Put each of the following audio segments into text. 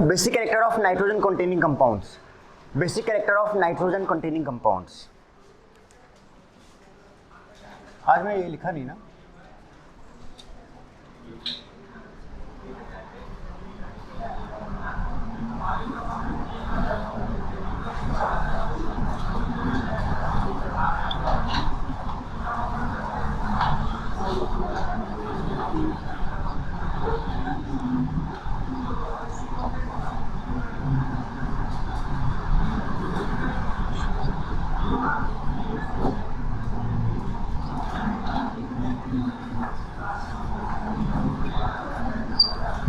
Basic character of nitrogen containing compounds, basic character of nitrogen containing compounds. आज मैं ये लिखा नहीं ना,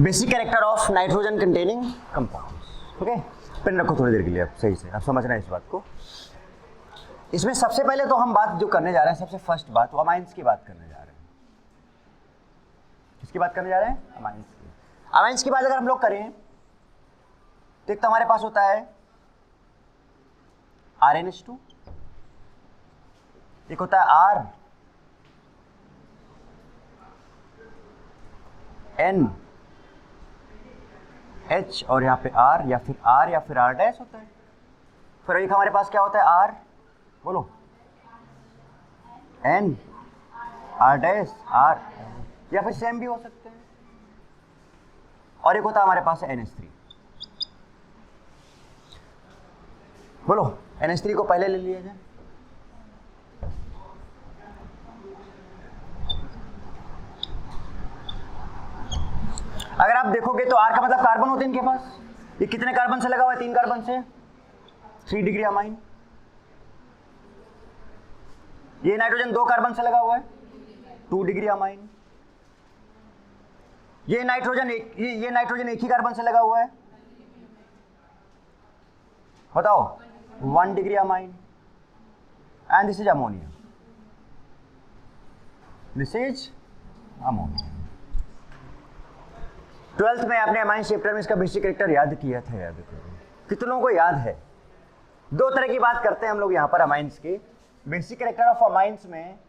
basic character of nitrogen containing compounds. Okay, pen रखो थोड़ी देर के लिए, आप सही से आप समझना है इस बात को। इसमें सबसे पहले तो हम बात जो करने जा रहे हैं, सबसे फर्स्ट बात, वो अमाइंस की बात करने जा रहे हैं। किसकी बात करने जा रहे हैं? अमाइंस की। अमाइंस की बात अगर हम लोग करें तो एक तो हमारे पास होता है RnH2, एक होता है RnH और यहाँ पे R या फिर R या फिर R डैश होता है। फिर एक हमारे पास क्या होता है? R, बोलो, N R डैश R, या फिर सेम भी हो सकते हैं। और एक होता है हमारे पास NH3, बोलो NH3 को पहले ले लिया जाए। अगर आप देखोगे तो R का मतलब कार्बन होते हैं इनके पास। ये कितने कार्बन से लगा हुआ है? 3 कार्बन से, 3 डिग्री अमाइन। ये नाइट्रोजन 2 कार्बन से लगा हुआ है, 2 डिग्री अमाइन। ये नाइट्रोजन एक ही कार्बन से लगा हुआ है, बताओ, 1 degree amine. And this is ammonia, this is ammonia. 12th में आपने अमाइन चैप्टर में इसका बेसिक कैरेक्टर याद किया था, याद करो कितने लोगों को याद है? 2 तरह की बात करते हैं हम लोग यहाँ पर अमाइंस की। बेसिक कैरेक्टर ऑफ अमाइंस में,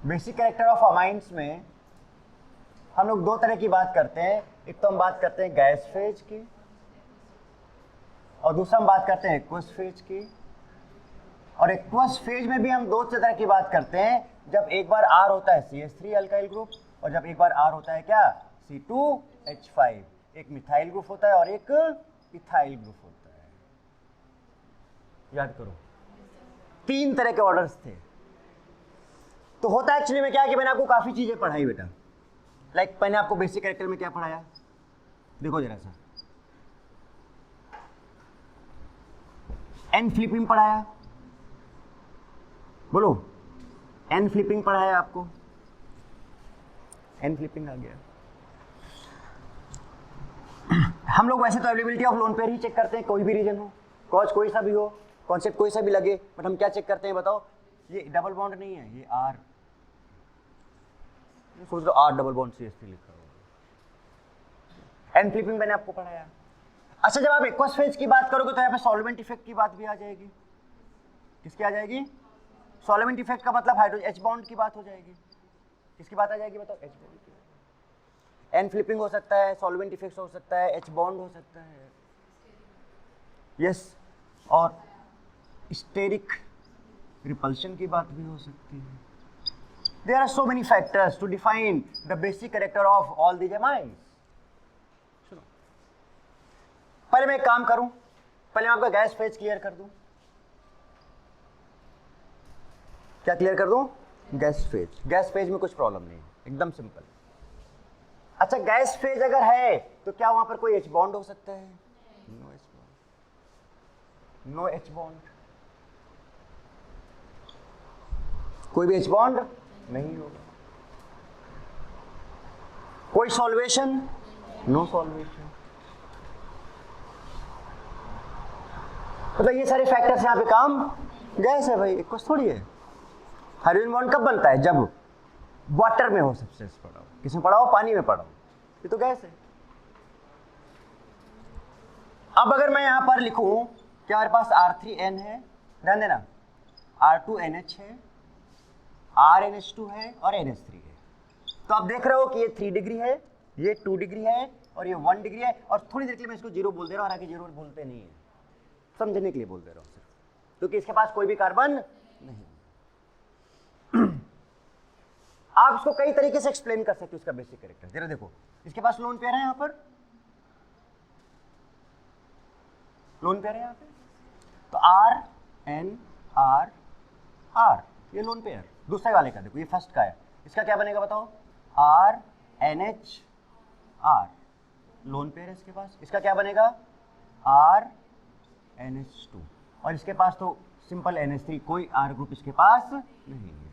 बेसिक कैरेक्टर ऑफ अमाइंस में हम लोग 2 तरह की बात करते हैं। एक तो हम बात करते हैं गैस फेज की, और दूसरा हम बात करते हैं एक्वस फेज की। और एक्वस फेज में भी हम 2 तरह की बात करते हैं, जब एक बार R होता है CH3 अल्काइल ग्रुप, और जब एक बार R होता है क्या? C2H5। एक मिथाइल ग्रुप होता है और एक इथाइल ग्रुप होता है। याद करो, 3 तरह के ऑर्डर्स थे। तो होता एक्चुअली में क्या है कि मैंने आपको काफी चीजें पढ़ाई बेटा। लाइक मैंने आपको बेसिक कैरेक्टर में क्या पढ़ाया, देखो जरा सा। एन फ्लिपिंग पढ़ाया, बोलो, एन फ्लिपिंग पढ़ाया आपको। एन फ्लिपिंग आ गया। हम लोग वैसे तो अवेलेबिलिटी ऑफ लोन पेयर ही चेक करते हैं, कोई भी रीजन हो, कॉज कोई सा भी हो, कॉन्सेप्ट कोई सा भी लगे, बट हम क्या चेक करते हैं बताओ? ये डबल बॉन्ड नहीं है, ये R, सोच लो R डबल बॉन्ड CH3 लिखा हुआ। एन फ्लिपिंग मैंने आपको पढ़ाया। अच्छा, जब आप एक्वस फेज की बात करोगे तो यहाँ पे सॉल्वेंट इफेक्ट की बात भी आ जाएगी। किसकी आ जाएगी? सॉल्वेंट इफेक्ट का मतलब हाइड्रोजन H बॉन्ड की बात हो जाएगी। किसकी बात आ जाएगी बताओ? H बॉन्ड की। एन फ्लिपिंग हो सकता है, सॉल्वेंट इफेक्ट हो सकता है, H बॉन्ड हो सकता है, यस, और स्टेरिक रिपल्शन की बात भी हो सकती है। There are so many factors to define the basic character of all these amines. सुनो, पहले मैं एक काम करूं, पहले मैं आपका गैस फेज क्लियर कर दूं। क्या क्लियर कर दूं? Gas phase. गैस फेज में कुछ प्रॉब्लम नहीं है, एकदम सिंपल। अच्छा, गैस फेज अगर है तो क्या वहां पर कोई H बॉन्ड हो सकता है? No H bond, no H bond, कोई भी H बॉन्ड नहीं होगा। कोई सॉल्वेशन? No solvation. मतलब ये सारे फैक्टर्स यहाँ पे काम, गैस है भाई, एक कुछ थोड़ी है। हाइड्रोजन बॉन्ड कब बनता है? जब वाटर में हो, सब्सटेंस पड़ा हो, किसमें पड़ा हो? पानी में पड़ा हो, ये तो गैस है। अब अगर मैं यहां पर लिखूं कि हमारे पास R3N है, ध्यान देना, R2NH है, RNH2 है और NH3 है, तो आप देख रहे हो कि ये 3 डिग्री है, ये 2 डिग्री है और ये 1 डिग्री है, और थोड़ी देर के लिए मैं इसको 0 बोल दे रहा हूँ, और आगे 0 बोलते नहीं है, समझने के लिए बोल दे रहा हूँ सिर्फ, क्योंकि इसके पास कोई भी कार्बन नहीं। आप इसको कई तरीके से एक्सप्लेन कर सकते हो इसका बेसिक कैरेक्टर। जरा देखो, इसके पास लोन पेयर है, यहाँ पर लोन पेयर है यहाँ पे, तो R ये लोन पेयर। दूसरे वाले का देखो, ये फर्स्ट का है, इसका क्या बनेगा बताओ, RNH लोन पेयर है इसके पास, इसका क्या बनेगा RNH2, और इसके पास तो सिंपल NH3, कोई R ग्रुप इसके पास नहीं है।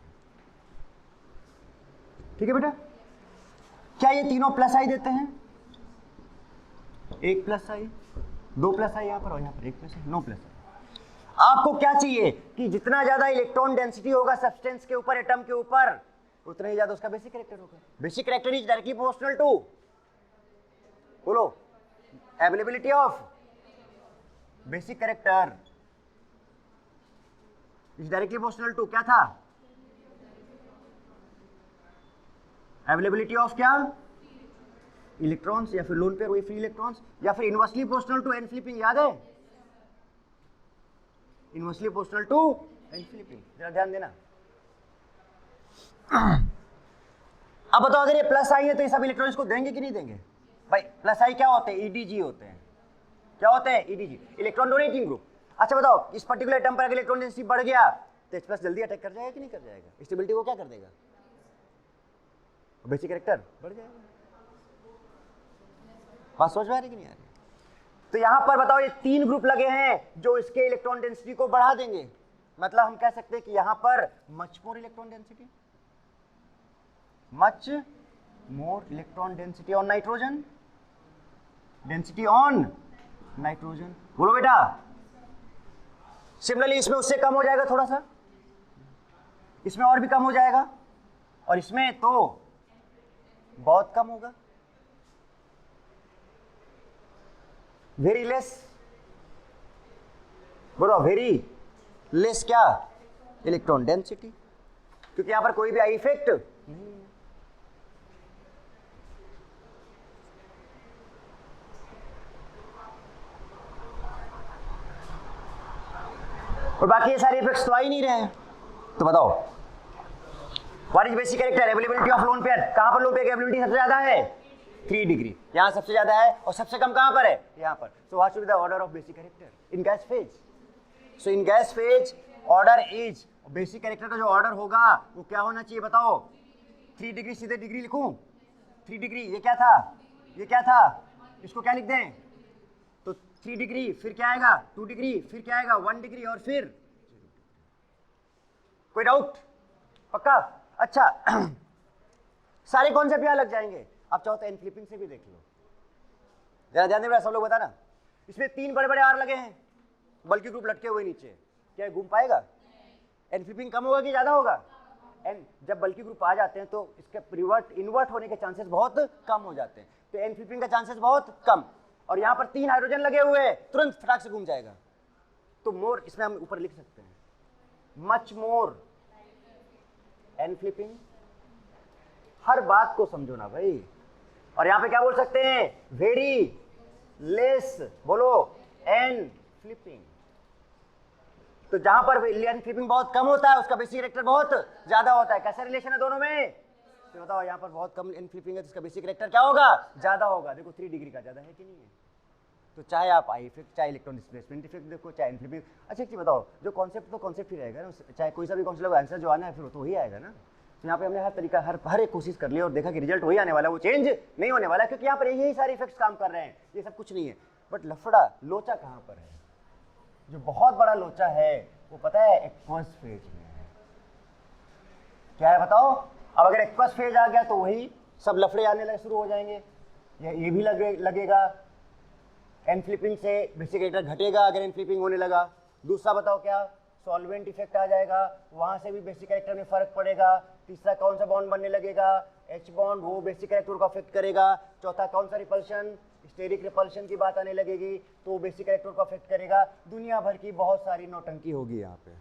ठीक है बेटा, क्या ये तीनों प्लस आई देते हैं, एक प्लस आई, दो प्लस आई यहाँ पर, और यहाँ पर एक प्लस आई, नो प्लस आई। आपको क्या चाहिए कि जितना ज्यादा इलेक्ट्रॉन डेंसिटी होगा सब्सटेंस के ऊपर, एटम के ऊपर, उतना ही ज्यादा उसका बेसिक कैरेक्टर होगा। Basic character is directly proportional to, बोलो, availability of basic character is directly proportional to, क्या था, अवेलेबिलिटी ऑफ क्या, इलेक्ट्रॉन्स, या फिर लोन पेयर वही फ्री इलेक्ट्रॉन्स, या फिर inversely proportional to N flipping, याद है, inversely proportional to N flipping, जरा ध्यान देना। अब बताओ, अगर ये प्लस आई है तो ये सब इलेक्ट्रॉन्स को देंगे कि नहीं देंगे भाई? प्लस आई क्या होते हैं, ईडीजी होते हैं, क्या होते हैं, ईडीजी, इलेक्ट्रॉन डोनेटिंग ग्रुप। अच्छा बताओ, इस पर्टिकुलर एटम पर अगर इलेक्ट्रॉन डेंसिटी बढ़ गया तो H+ जल्दी अटैक कर जाएगा कि नहीं कर जाएगा, स्टेबिलिटी को क्या कर देगा, बेसिक कैरेक्टर बढ़ जाएगा। बात समझ में आ रही कि नहीं आ रही? तो यहां पर बताओ, ये 3 ग्रुप लगे हैं जो इसके इलेक्ट्रॉन डेंसिटी को बढ़ा देंगे, मतलब हम कह सकते हैं कि यहां पर much more electron density, much more electron density on nitrogen, density on nitrogen, बोलो बेटा। सिमिलरली इसमें उससे कम हो जाएगा थोड़ा सा, इसमें और भी कम हो जाएगा, और इसमें तो बहुत कम होगा, वेरी लेस, बोलो वेरी लेस क्या, इलेक्ट्रॉन डेंसिटी, क्योंकि यहां पर कोई भी आई इफेक्ट नहीं है। और बाकी ये सारे इफेक्ट्स तो आ ही नहीं रहे हैं। तो बताओ, what is basic character, availability of lone pair, कहां पर लोन पेयर की अवेलेबिलिटी सबसे ज्यादा है, 3 डिग्री, यहां सबसे ज्यादा है, और सबसे कम कहां पर है, यहां पर। So what should be the order of basic character in gas phase? So in gas phase order is, basic character का जो ऑर्डर होगा वो क्या होना चाहिए बताओ, 3 डिग्री, सीधे डिग्री लिखूं, 3 डिग्री, ये क्या था, ये क्या था, इसको क्या लिख दें, तो 3 डिग्री, फिर क्या आएगा 2 डिग्री, फिर क्या आएगा 1 डिग्री, और फिर कोई डाउट, पक्का? अच्छा सारे कॉन्सेप्ट यहां लग जाएंगे। अब चाहो तो एन फ्लिपिंग से भी देख लो, जरा ध्यान देना, सब लोग बताना। इसमें 3 बड़े बड़े आर लगे हैं, बल्कि ग्रुप लटके हुए नीचे, क्या घूम पाएगा? एन फ्लिपिंग कम होगा कि ज्यादा होगा? एन जब बल्कि ग्रुप आ जाते हैं तो इसके इन्वर्ट होने के चांसेस बहुत कम हो जाते हैं, तो एन फ्लिपिंग का चांसेस बहुत कम। और यहाँ पर 3 हाइड्रोजन लगे हुए हैं, तुरंत फटाक से घूम जाएगा। तो मोर, इसमें हम ऊपर लिख सकते हैं मच मोर एन फ्लिपिंग, हर बात को समझो ना भाई। और यहां पे क्या बोल सकते हैं, वेरी लेस, बोलो एन फ्लिपिंग। तो जहां पर एन फ्लिपिंग बहुत कम होता है उसका बेसिक कैरेक्टर बहुत ज्यादा होता है। कैसा रिलेशन है दोनों में, तो बताओ, यहां पर बहुत कम एन फ्लिपिंग है तो इसका बेसिक कैरेक्टर क्या होगा, ज्यादा होगा। देखो 3 डिग्री का ज्यादा है कि नहीं है? तो चाहे आप आई इफेक्ट, चाहे इलेक्ट्रॉन डिस्प्लेसमेंट इफेक्ट देखो, चाहे एन फ्लिपिंग। अच्छा एक चीज बताओ, जो कॉन्सेप्ट तो कॉन्सेप्ट ही रहेगा ना, चाहे कोई सा भी कॉन्सेप्ट आंसर जो आना है फिर तो वही आएगा ना। तो यहाँ पे हमने हर तरीका, हर एक कोशिश कर ली और देखा कि रिजल्ट वही आने वाला है, वो चेंज नहीं होने वाला, क्योंकि यहाँ पर यही सारे इफेक्ट्स काम कर रहे हैं, ये सब कुछ नहीं है। बट लफड़ा, लोचा कहाँ पर है? जो बहुत बड़ा लोचा है वो पता है, एक्वस फेज में है। क्या है बताओ? अब अगर एक्वस फेज आ गया तो वही सब लफड़े आने लगे, शुरू हो जाएंगे। ये भी लगेगा, एन फ्लिपिंग से बेसिक कैरेक्टर घटेगा अगर एन फ्लिपिंग होने लगा। दूसरा बताओ क्या, सॉल्वेंट इफेक्ट आ जाएगा, वहां से भी बेसिक कैरेक्टर में फर्क पड़ेगा। तीसरा कौन सा बॉन्ड बनने लगेगा, एच बॉन्ड, वो बेसिक कैरेक्टर को अफेक्ट करेगा। चौथा कौन सा रिपल्शन, स्टेरिक रिपल्शन की बात आने लगेगी तो वो बेसिक कैरेक्टर को अफेक्ट करेगा। दुनिया भर की बहुत सारी नौटंकी होगी यहाँ पे।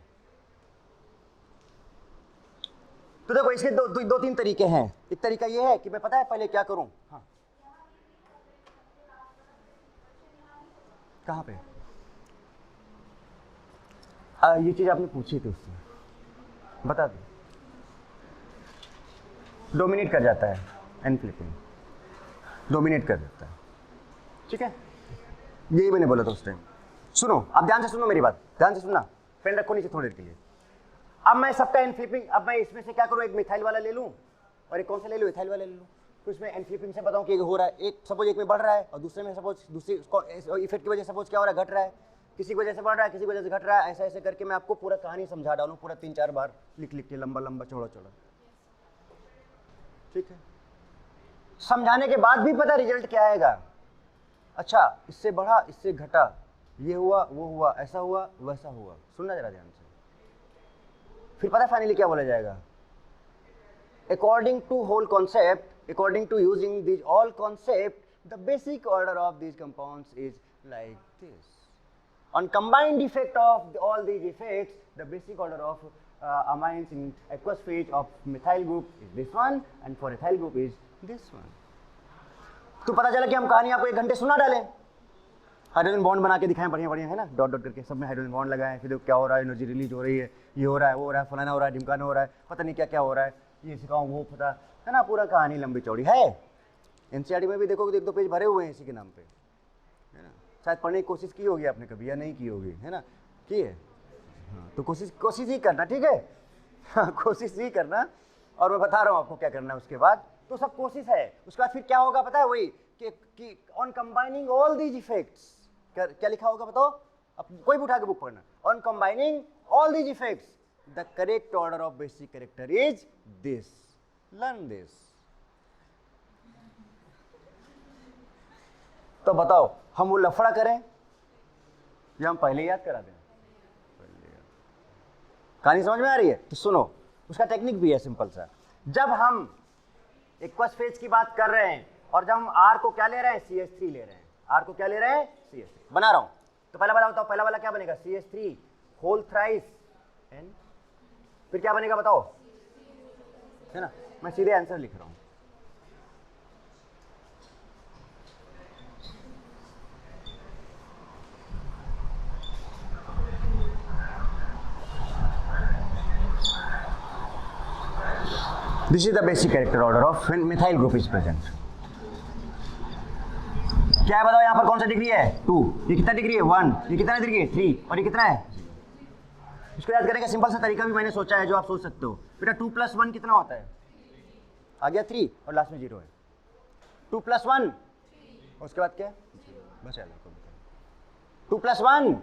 तो देखो इसके दो तीन तरीके हैं। एक तरीका ये है कि मैं पता है पहले क्या करूं, हाँ कहाँ पे? ये चीज आपने पूछी थी उससे, बता दो। डोमिनेट कर जाता है, एन फ्लिपिंग डोमिनेट कर जाता है, ठीक है, यही मैंने बोला था उस टाइम। सुनो, आप ध्यान से सुनो मेरी बात, ध्यान से सुनना, पेन रखो नीचे थोड़ी देर के लिए। अब मैं सबका एन फ्लिपिंग, अब मैं इसमें से क्या करूँ, एक मिथाइल वाला ले लूँ और एक कौन सा ले लूँ, इथाइल वाला ले लूँ। तो इसमें एन फ्लिपिंग से बताऊँ कि हो रहा है, एक सपोज एक में बढ़ रहा है और दूसरे में सपोज दूसरी इफेक्ट की वजह से सपोज क्या हो रहा है, घट रहा है, किसी की वजह से बढ़ रहा है, किसी की वजह से घट रहा है, ऐसा ऐसे करके मैं आपको पूरा कहानी समझा डालूँ, पूरा 3-4 बार लिख लिख के, लंबा लंबा चौड़ा चौड़ा, ठीक है। समझाने के बाद भी पता रिजल्ट क्या आएगा, अच्छा इससे बढ़ा, इससे घटा, ये हुआ, वो हुआ, ऐसा हुआ, वैसा हुआ। सुनना जरा ध्यान से, फिर पता फाइनली क्या बोला जाएगा, according to whole concept, according to using these all concept, the basic order of these compounds is like this. On combined effect of all these effects, the basic order of amines in aqueous phase of methyl group is this one, and for ethyl group is this one. तो पता चला कि हम कहानी आपको 1 घंटे सुना डालें, हाइड्रोजन बॉन्ड बना के दिखाएं बढ़िया बढ़िया, है ना, डॉट डॉट करके सब में हाइड्रोजन बॉन्ड लगाएं, फिर देखो क्या हो रहा है, एनर्जी रिलीज हो रही है, ये हो रहा है, वो हो रहा है, फलाना हो रहा है, ढिमकाना हो रहा है, पता नहीं क्या क्या हो रहा है, ये सिखाऊं वो पता है ना, पूरा कहानी लंबी चौड़ी है। एनसीईआरटी में भी देखोगे 1-2 पेज भरे हुए हैं इसी के नाम पे, है ना, शायद पढ़ने की कोशिश की होगी आपने कभी या नहीं की होगी, है ना, की है, हाँ, तो कोशिश ही करना, ठीक है, हाँ, कोशिश ही करना, और मैं बता रहा हूँ आपको क्या करना है उसके बाद, तो सब कोशिश है। उसके बाद फिर क्या होगा पता है, वही कि on combining all these effects, क्या लिखा होगा बताओ, अब कोई भी उठा के बुक पढ़ना, on combining all these effects the correct order of basic character is this, learn this. तो बताओ हम वो लफड़ा करें या हम पहले याद करा दें? कहानी समझ में आ रही है? तो सुनो, उसका टेक्निक भी है सिंपल सा। जब हम एक्वस फेज की बात कर रहे हैं और जब हम R को क्या ले रहे हैं, CH3 ले रहे हैं, R को क्या ले रहे हैं, CH3 बना रहा हूं, तो पहला वाला बताओ, पहला वाला क्या बनेगा, CH3 होल थ्राइस N, फिर क्या बनेगा बताओ, है ना, मैं सीधे आंसर लिख रहा हूं। This is the basic character order of when methyl group is present. क्या है बताओ, यहाँ पर कौन सा डिग्री है, 2, ये कितना डिग्री है, 1, ये कितना डिग्री है, 3, और ये कितना है। इसको याद करने का सिंपल सा तरीका भी मैंने सोचा है जो आप सोच सकते हो। बेटा 2 + 1 कितना होता है, आ गया 3 और लास्ट में 0 है। 2 + 1 उसके बाद क्या है, बस याद रखो, 2 + 1,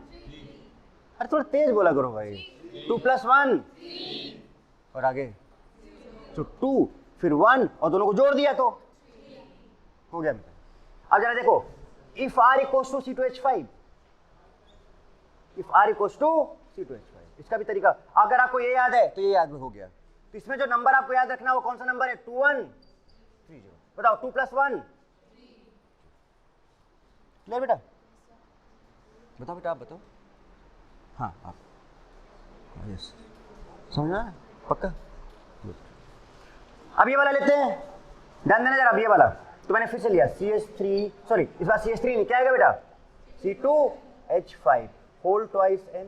अरे थोड़ा तेज बोला करो भाई, 2 + 1 और आगे तो 2 फिर 1 और दोनों को जोड़ दिया तो हो गया। अब जरा देखो, if R = C2H5, if R = C2H5, इसका भी तरीका, अगर आपको ये याद है तो ये याद हो गया। तो इसमें जो नंबर आपको याद रखना है वो कौन सा नंबर है, 2130। बताओ 2 + 1 क्लियर बेटा, बताओ बेटा, आप बताओ, हाँ आप, यस समझना पक्का। अब ये वाला लेते हैं, ध्यान देना जरा, अब ये वाला तो मैंने फिर से लिया CH3, सॉरी इस बार CH3 नहीं, क्या आएगा बेटा, C2H5 होल ट्वाइस N,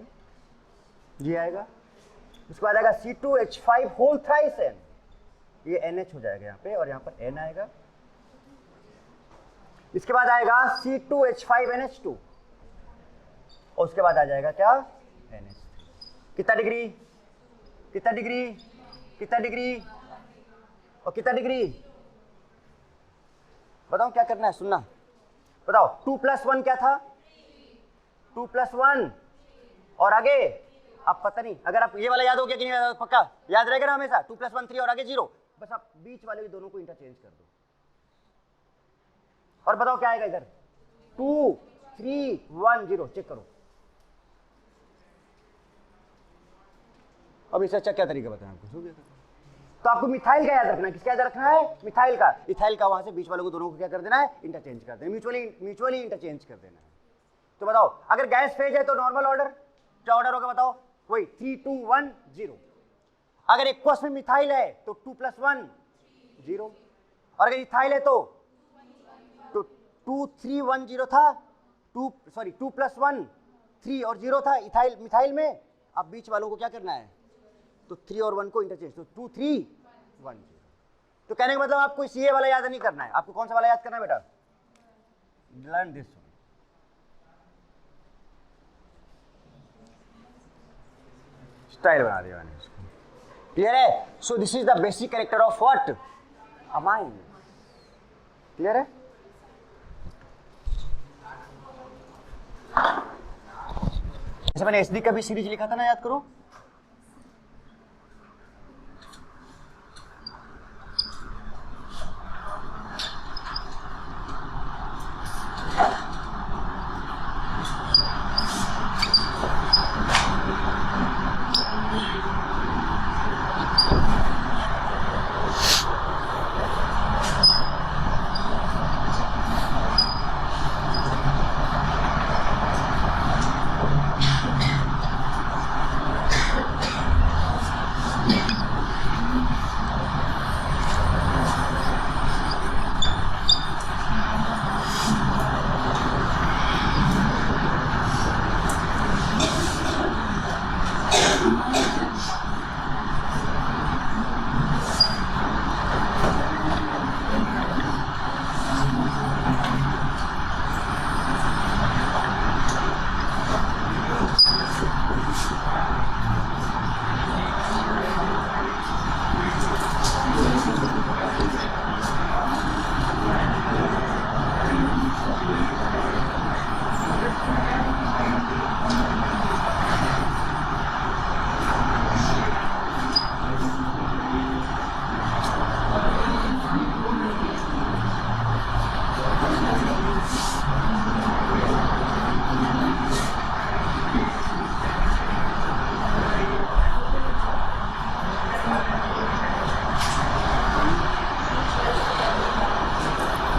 ये आएगा। उसके बाद आएगा C2H5 होल थ्राइस N, ये NH हो जाएगा यहाँ पे और यहाँ पर N आएगा। इसके बाद आएगा C2H5NH2 और उसके बाद आ जाएगा क्या, NH3। कितना डिग्री, कितना डिग्री, कितना डिग्री और कितना डिग्री, बताओ क्या करना है, सुनना, बताओ 2 + 1 क्या था, 2 + 1 और आगे आप पता नहीं, अगर आप ये वाला याद हो गया कि नहीं, पक्का याद रहेगा ना हमेशा, 2 + 1 3 और आगे 0, बस आप बीच वाले भी दोनों को इंटरचेंज कर दो और बताओ क्या आएगा इधर, 2 3 1 0, चेक करो। अब इससे अच्छा क्या तरीका बताएं आपको, तो आपको मिथाइल का याद रखना है, किसका याद रखना है, मिथाइल का, इथाइल का, वहां से बीच वालों को दोनों को क्या कर देना है, इंटरचेंज कर देना, म्यूचुअली इंटरचेंज कर देना है। तो बताओ अगर गैस फेज है तो नॉर्मल ऑर्डर क्या ऑर्डर होगा बताओ, वही 3 2 1 0। अगर एक्वस में मिथाइल है तो 2 + 1 0, और अगर इथाइल है तो 2 3 1 0 था, 2 + 1 3 और 0 था इथाइल मिथाइल में। अब बीच वालों को क्या करना है, तो 3 और 1 को इंटरचेंज, तो 2 3 1 0। तो कहने का मतलब आपको ये वाला याद नहीं करना है, आपको कौन सा वाला याद करना है बेटा, लर्न दिस। स्टाइल बना दिया मैंने इसको, क्लियर है। सो this is the basic character of what, amine, clear है। जैसे मैंने एसडी का भी सीरीज लिखा था ना, याद करो।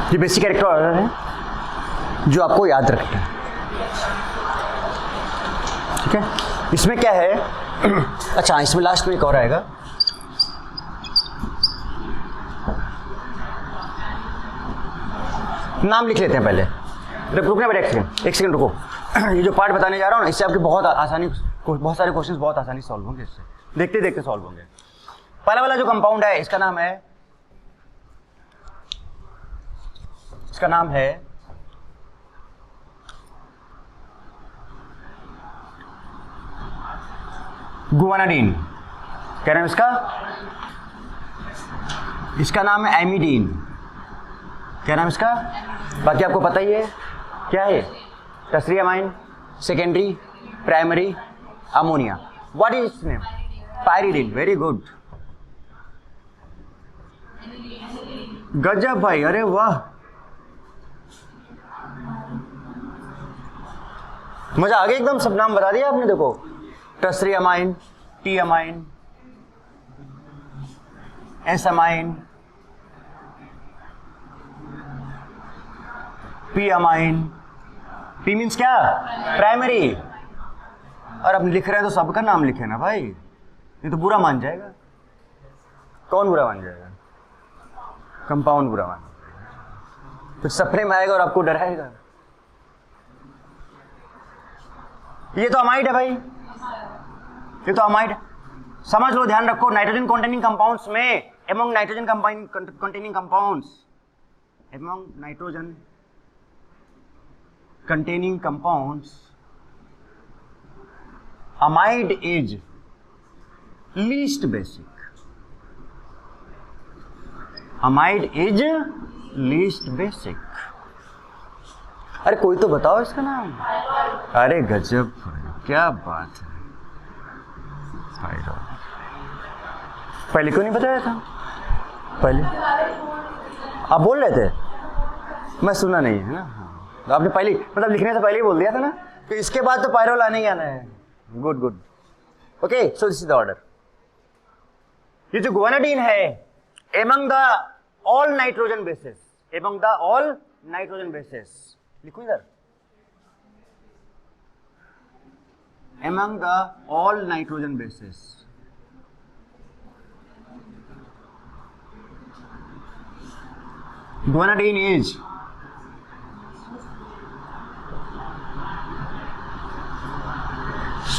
ये बेसिक कैरेक्टर ऑर्डर है जो आपको याद रखना है, ठीक है। इसमें क्या है, अच्छा इसमें लास्ट में एक और आएगा, नाम लिख लेते हैं पहले। रुकना बेटा, एक सेकंड रुको। ये जो पार्ट बताने जा रहा हूँ ना, इससे आपके बहुत सारे क्वेश्चंस बहुत आसानी से सॉल्व होंगे, इससे देखते देखते सॉल्व होंगे। पहला वाला जो कंपाउंड है इसका नाम है गुआनाडीन। क्या नाम इसका नाम है एमिडीन। क्या नाम इसका, बाकी आपको पता ही है क्या है, tertiary amine, secondary, primary, ammonia. What is it's name, pyridine. Very good, गजब भाई, अरे वाह, मजा आ गया एकदम, सब नाम बता दिया आपने। देखो tertiary amine, T amine, S amine, P amine. P means क्या, प्राइमरी। और अब लिख रहे हैं तो सबका नाम लिखे ना भाई, ये तो बुरा मान जाएगा। कौन बुरा मान जाएगा, कंपाउंड बुरा मान जाएगा, तो सपने में आएगा और आपको डराएगा। ये तो अमाइड है भाई, ये तो अमाइड है, समझ लो, ध्यान रखो। नाइट्रोजन कंटेनिंग कंपाउंड्स में, among nitrogen containing compounds, among nitrogen containing compounds, amide is least basic. Amide is least basic. अरे कोई तो बताओ इसका नाम। अरे गजब, क्या बात है, पहले क्यों नहीं बताया था, पहले आप बोल रहे थे, मैं सुना नहीं है ना। तो आपने पहले, मतलब लिखने से पहले ही बोल दिया था ना, तो इसके बाद तो पायरोल आने ही आना है। Good good, okay. So this is the order. ये जो गुआनाडीन है, among the all nitrogen bases, among the all nitrogen bases, लिखो इधर, among the all nitrogen bases. Guanidine is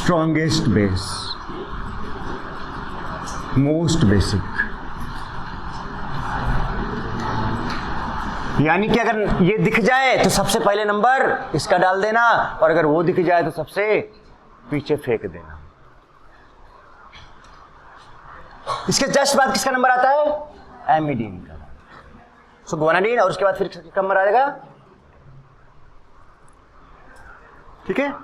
strongest base, most basic. यानी कि अगर ये दिख जाए तो सबसे पहले नंबर इसका डाल देना, और अगर वो दिख जाए तो सबसे पीछे फेंक देना। इसके जस्ट बाद किसका नंबर आता है? एमिडीन का। सो ग्वानाडीन, और उसके बाद फिर किसका नंबर आएगा? ठीक है।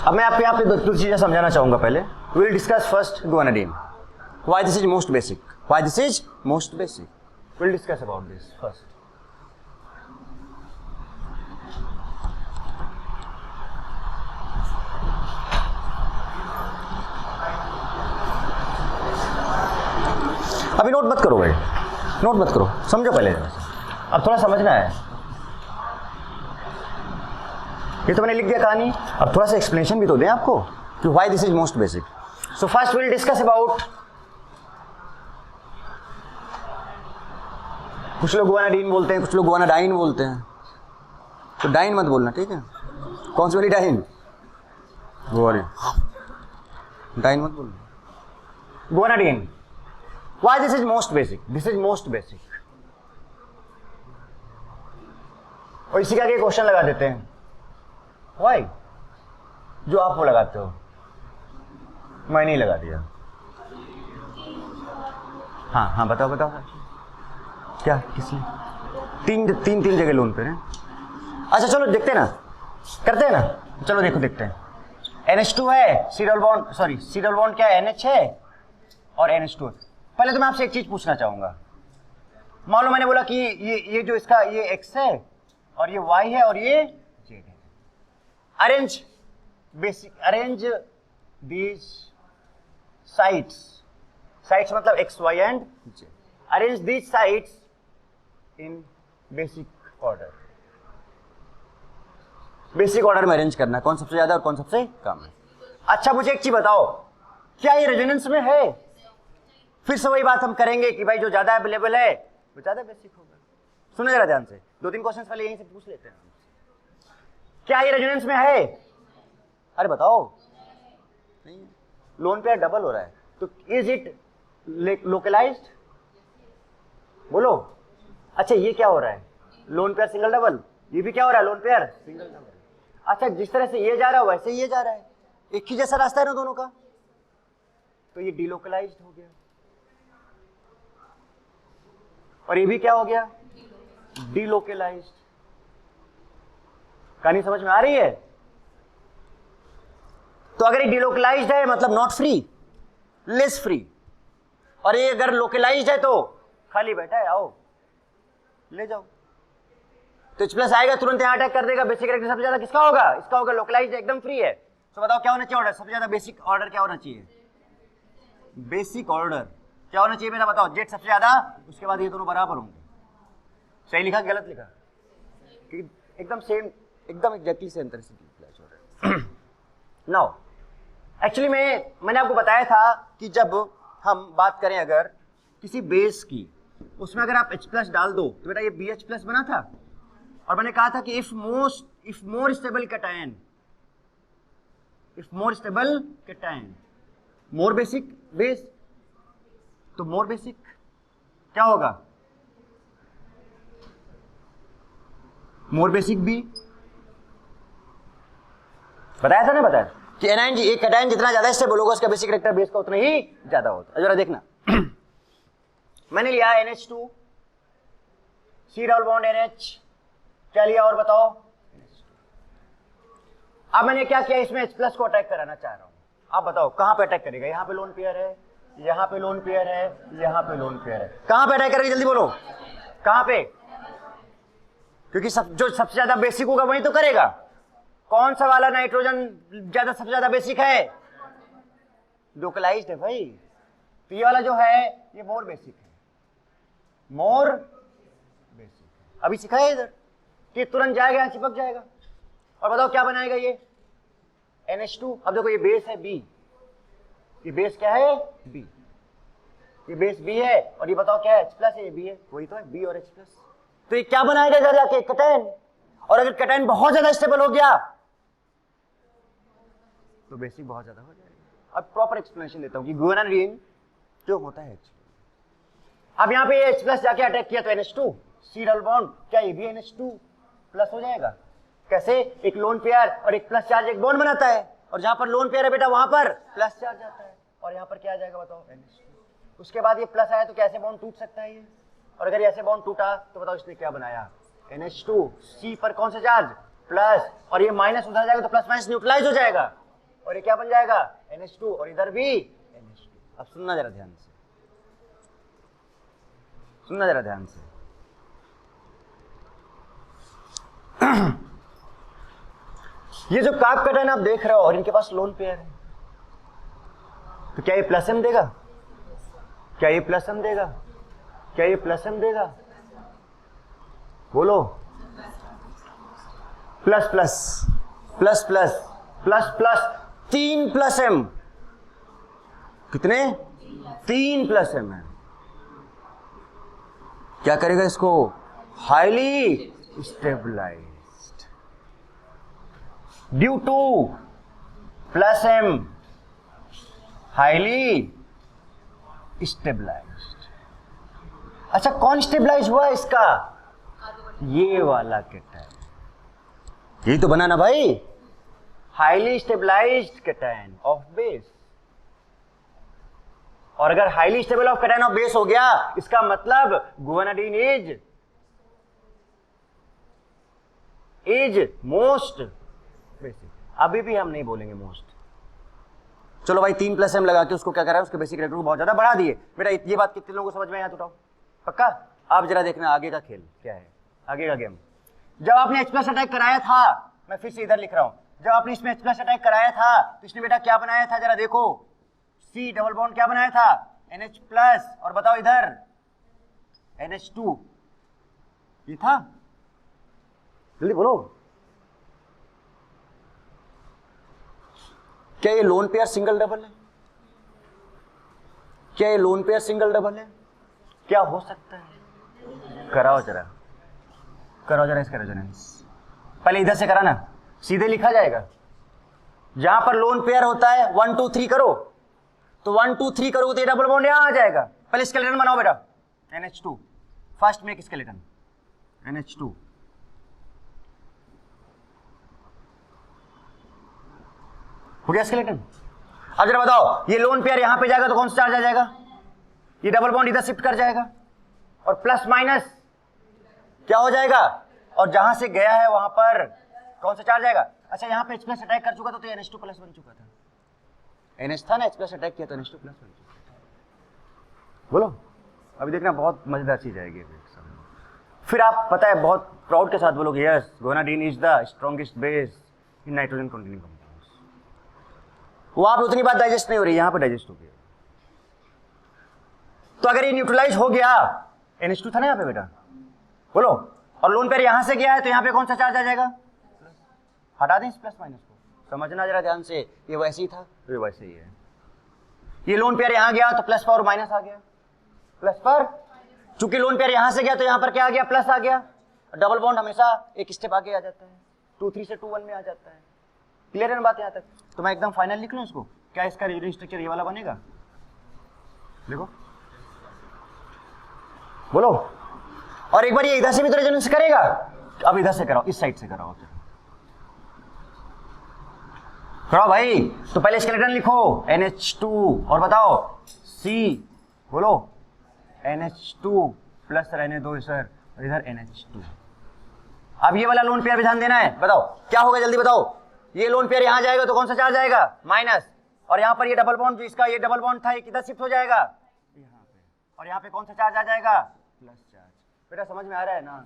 अब मैं आपको यहाँ पे दो चीजें समझाना चाहूंगा। पहले we will discuss first guanidine, why this is most basic, why this is most basic, we will discuss about this first. अभी नोट मत करो भाई, नोट मत करो, समझो पहले। अब थोड़ा समझना है। ये तो मैंने लिख दिया कहानी, अब थोड़ा सा एक्सप्लेनेशन भी तो दें आपको कि why this is most basic. So first will discuss about, कुछ लोग ग्वानाडीन बोलते हैं, कुछ लोग ग्वानाडाइन बोलते हैं, तो डाइन मत बोलना, ठीक है? कौन सी वाली डाइन? वो वाली डाइन मत बोलना। Guanidine, why this is most basic? This is most basic. और इसी का क्वेश्चन लगा देते हैं, व्हाई, जो आप वो लगाते हो, मैं नहीं लगा दिया। हाँ हाँ बताओ बताओ, क्या किसने? तीन जगह लोन पे हैं। अच्छा चलो देखते हैं ना, करते हैं ना, चलो देखो देखते हैं। NH2 है, C double bond, sorry C double bond क्या है? NH है और NH2 है। पहले तो मैं आपसे एक चीज पूछना चाहूंगा। मान लो मैंने बोला कि ये जो इसका ये X है और ये Y है और ये Z है। Arrange basic, arrange these sides, sides मतलब X, Y and Z। Arrange these sides in basic order. Basic order में अरेंज करना, कौन सबसे ज्यादा और कौन सबसे कम है। अच्छा मुझे एक चीज बताओ, क्या ये रेजोनेंस में है? फिर से वही बात हम करेंगे कि भाई जो ज्यादा अवेलेबल है वो ज्यादा बेसिक होगा। सुनो जरा ध्यान से, 2-3 क्वेश्चन पहले यहीं से पूछ लेते हैं। क्या ये रेजोनेंस में है? अरे बताओ, नहीं लोन पेयर डबल हो रहा है, तो इज इट लोकलाइज्ड? बोलो। अच्छा ये क्या हो रहा है? Loan pair single double. ये भी क्या हो रहा है? Loan pair single double. अच्छा जिस तरह से ये जा रहा है वैसे ये जा रहा है, एक ही जैसा रास्ता है ना दोनों का, तो ये डिलोकलाइज्ड हो गया। और ये भी क्या हो गया? डिलोकलाइज्ड। कहानी समझ में आ रही है? तो अगर ये डिलोकलाइज्ड है मतलब नॉट फ्री, लेस फ्री, और ये अगर लोकलाइज्ड है तो खाली बैठा है, आओ ले जाओ। तो H प्लस आएगा तुरंत यहां अटैक कर देगा। बेसिक कैरेक्टर सबसे ज्यादा किसका होगा? इसका होगा। लोकलाइज्ड एकदम फ्री है। तो बताओ क्या होना चाहिए ऑर्डर? सबसे ज्यादा बेसिक ऑर्डर क्या होना चाहिए? बेसिक ऑर्डर क्या होना चाहिए मेरा? बताओ। जेड सबसे ज्यादा, उसके बाद ये दोनों बराबर होंगे। सही लिखा गलत लिखा? एकदम सेम, एकदम एग्जैक्टली सेम तरह से। नाउ एक्चुअली मैंने आपको बताया था कि जब हम बात करें अगर किसी बेस की, उसमें अगर आप H प्लस डाल दो तो बेटा ये BH प्लस बना था। और मैंने कहा था कि if more stable cation, if more stable cation, more basic base, तो मोर बेसिक क्या होगा? More basic B. बताया था ना, बताया कि एनायन, एक कैटायन जितना ज्यादा स्टेबल होगा उसका बेसिक कैरेक्टर बेस का उतना ही ज्यादा होता है। जरा देखना, मैंने लिया NH2, सी डबल बॉन्ड NH, क्या लिया और बताओ? अब मैंने क्या किया, इसमें H प्लस को अटैक कराना चाह रहा हूं। आप बताओ कहां पे अटैक करेगा? यहां पे लोन पेयर है, यहां पे लोन पेयर है, यहां पे लोन पेयर है, कहां पे अटैक करेगा? जल्दी बोलो कहां पे? क्योंकि जो सबसे ज्यादा बेसिक होगा वही तो करेगा। कौन सा वाला नाइट्रोजन ज्यादा सबसे ज्यादा बेसिक है? लोकलाइज्ड है भाई। तो ये वाला जो है ये मोर बेसिक है, मोर बेसिक। अभी सिखाया इधर कि तुरंत जाएगा, यहां चिपक जाएगा। और बताओ क्या बनाएगा ये? NH2। अब देखो ये बेस है B, ये बेस क्या है? B। ये बेस बी है और ये बताओ क्या है, H प्लस है, ये बी है, वही तो है बी और H प्लस। तो ये क्या बनाएगा घर जाके, कैटायन। और अगर कैटायन बहुत ज्यादा स्टेबल हो गया तो बेसिक बहुत ज्यादा हो जाएगा। अब प्रॉपर एक्सप्लेनेशन देता हूं कि गुआनाडीन जो होता है, अब यहाँ पे H प्लस जाके अटैक किया तो NH2 C डबल बॉन्ड, क्या ये भी NH2 प्लस हो जाएगा? कैसे? एक लोन पेयर और एक प्लस चार्ज एक बॉन्ड बनाता है, और जहां पर लोन पेयर है बेटा वहां पर प्लस चार्ज आता है, और यहाँ पर क्या आ जाएगा बताओ, NH2। उसके बाद ये प्लस आया तो कैसे बॉन्ड टूट सकता है ये, और अगर ऐसे बॉन्ड टूटा तो बताओ इसने क्या बनाया, NH2 C पर कौन सा चार्ज, प्लस, और ये माइनस उधर जाएगा तो प्लस माइनस न्यूट्रलाइज हो जाएगा, और ये क्या बन जाएगा, NH2, और इधर भी NH2। अब सुनना जरा ध्यान से, सुनना जरा ध्यान से। ये जो कार्ब कैटायन आप देख रहे हो और इनके पास लोन पेयर है, तो क्या ये प्लस एम देगा, क्या ये प्लस एम देगा, क्या ये प्लस एम देगा, बोलो, plus plus plus plus plus plus 3 plus M, कितने, 3 प्लस एम है। क्या करेगा इसको, highly stabilized due to plus M, highly stabilized. अच्छा कौन स्टेबलाइज हुआ इसका, ये वाला कैटायन, यही तो बना ना भाई, highly stabilized cation of base. और अगर highly stable of cation of base हो गया, इसका मतलब गुआनाडीन इज मोस्ट बेसिक। अभी भी हम नहीं बोलेंगे मोस्ट, चलो भाई 3 प्लस एम लगा के उसको क्या करा है, उसके बेसिक कैरेक्टर को बहुत ज्यादा बढ़ा दिए। बेटा ये बात कितने लोगों को समझ में आया, उठाओ पक्का। आप जरा देखना आगे का खेल क्या है, आगे का गेम। जब आपने H प्लस अटैक कराया था, मैं फिर से इधर लिख रहा हूं, जब आपने इसमें H प्लस अटैक कराया था तो इसने बेटा क्या बनाया था, जरा देखो, C डबल बॉन्ड क्या बनाया था, NH प्लस, और बताओ इधर NH2, ये था, जल्दी बोलो। क्या ये लोन पेयर सिंगल डबल है, क्या ये लोन पेयर सिंगल डबल है, क्या हो सकता है, कराओ जरा, कराओ जरा इसका रेजोनेंस। पहले इधर से करा ना, सीधे लिखा जाएगा। जहां पर लोन पेयर होता है 1 2 3 करो, तो 1 2 3 करोगे तो ये डबल बॉन्ड यहां आ जाएगा। पहले स्केलेटन बनाओ बेटा, NH2, first make skeleton, NH2, हो गया स्केलेटन। अब जरा बताओ, ये लोन पेयर यहां पे जाएगा तो कौन सा चार्ज आ जाएगा, ये डबल बॉन्ड इधर शिफ्ट कर जाएगा, और प्लस माइनस क्या हो जाएगा, और जहां से गया है वहां पर कौन सा चार्ज आएगा। अच्छा यहां पे H प्लस अटैक कर चुका था तो NH2 प्लस बन चुका था, NH था ना, H प्लस अटैक किया तो NH2 प्लस बन चुका था। बोलो, अभी देखना बहुत मजेदार चीज आएगी। फिर आप पता है बहुत प्राउड के साथ बोलोगे, yes guanidine is the strongest base in nitrogen containing compounds. वहां पे उतनी बात डाइजेस्ट नहीं हो रही, यहां पे डाइजेस्ट हो गया। तो अगर ये न्यूट्रलाइज हो गया, NH2 था ना यहाँ पे बेटा, बोलो, और लोन पेयर यहां से गया है तो यहाँ पे कौन सा चार्ज आ जाएगा, हटा दें इस प्लस माइनस को, समझना जरा ध्यान से, ये वैसे ही था तो ये वैसे ही है। ये लोन पेयर यहां गया तो प्लस पर और माइनस आ गया, प्लस पर, चूंकि लोन पेयर यहां से गया तो यहां पर क्या आ गया, प्लस आ गया। डबल बॉन्ड हमेशा एक स्टेप आगे आ जाता है, 2 3 से 2 1 में आ जाता है। क्लियर है ना बात यहां तक? तो मैं एकदम फाइनल लिख लूं इसको, क्या इसका रीजनिंग स्ट्रक्चर ये वाला बनेगा, देखो, बोलो। और एक बार ये इधर से भी तो रेजोनेंस करेगा, अब इधर से कराओ, इस साइड से कराओ, कराओ भाई। तो पहले स्केलेटन लिखो NH2, और बताओ C, बोलो NH2 प्लस रहने दो सर, और इधर NH2। अब ये वाला लोन पेयर पे ध्यान देना है, बताओ क्या होगा, जल्दी बताओ। ये लोन पेयर यहां जाएगा तो कौन सा चार्ज आएगा, माइनस, और यहां पर ये डबल बॉन्ड जो इसका ये डबल बॉन्ड था ये किधर शिफ्ट हो जाएगा, यहाँ पे, और यहाँ पे कौन सा चार्ज आ जाएगा, प्लस चार्ज। बेटा समझ में आ रहा है ना,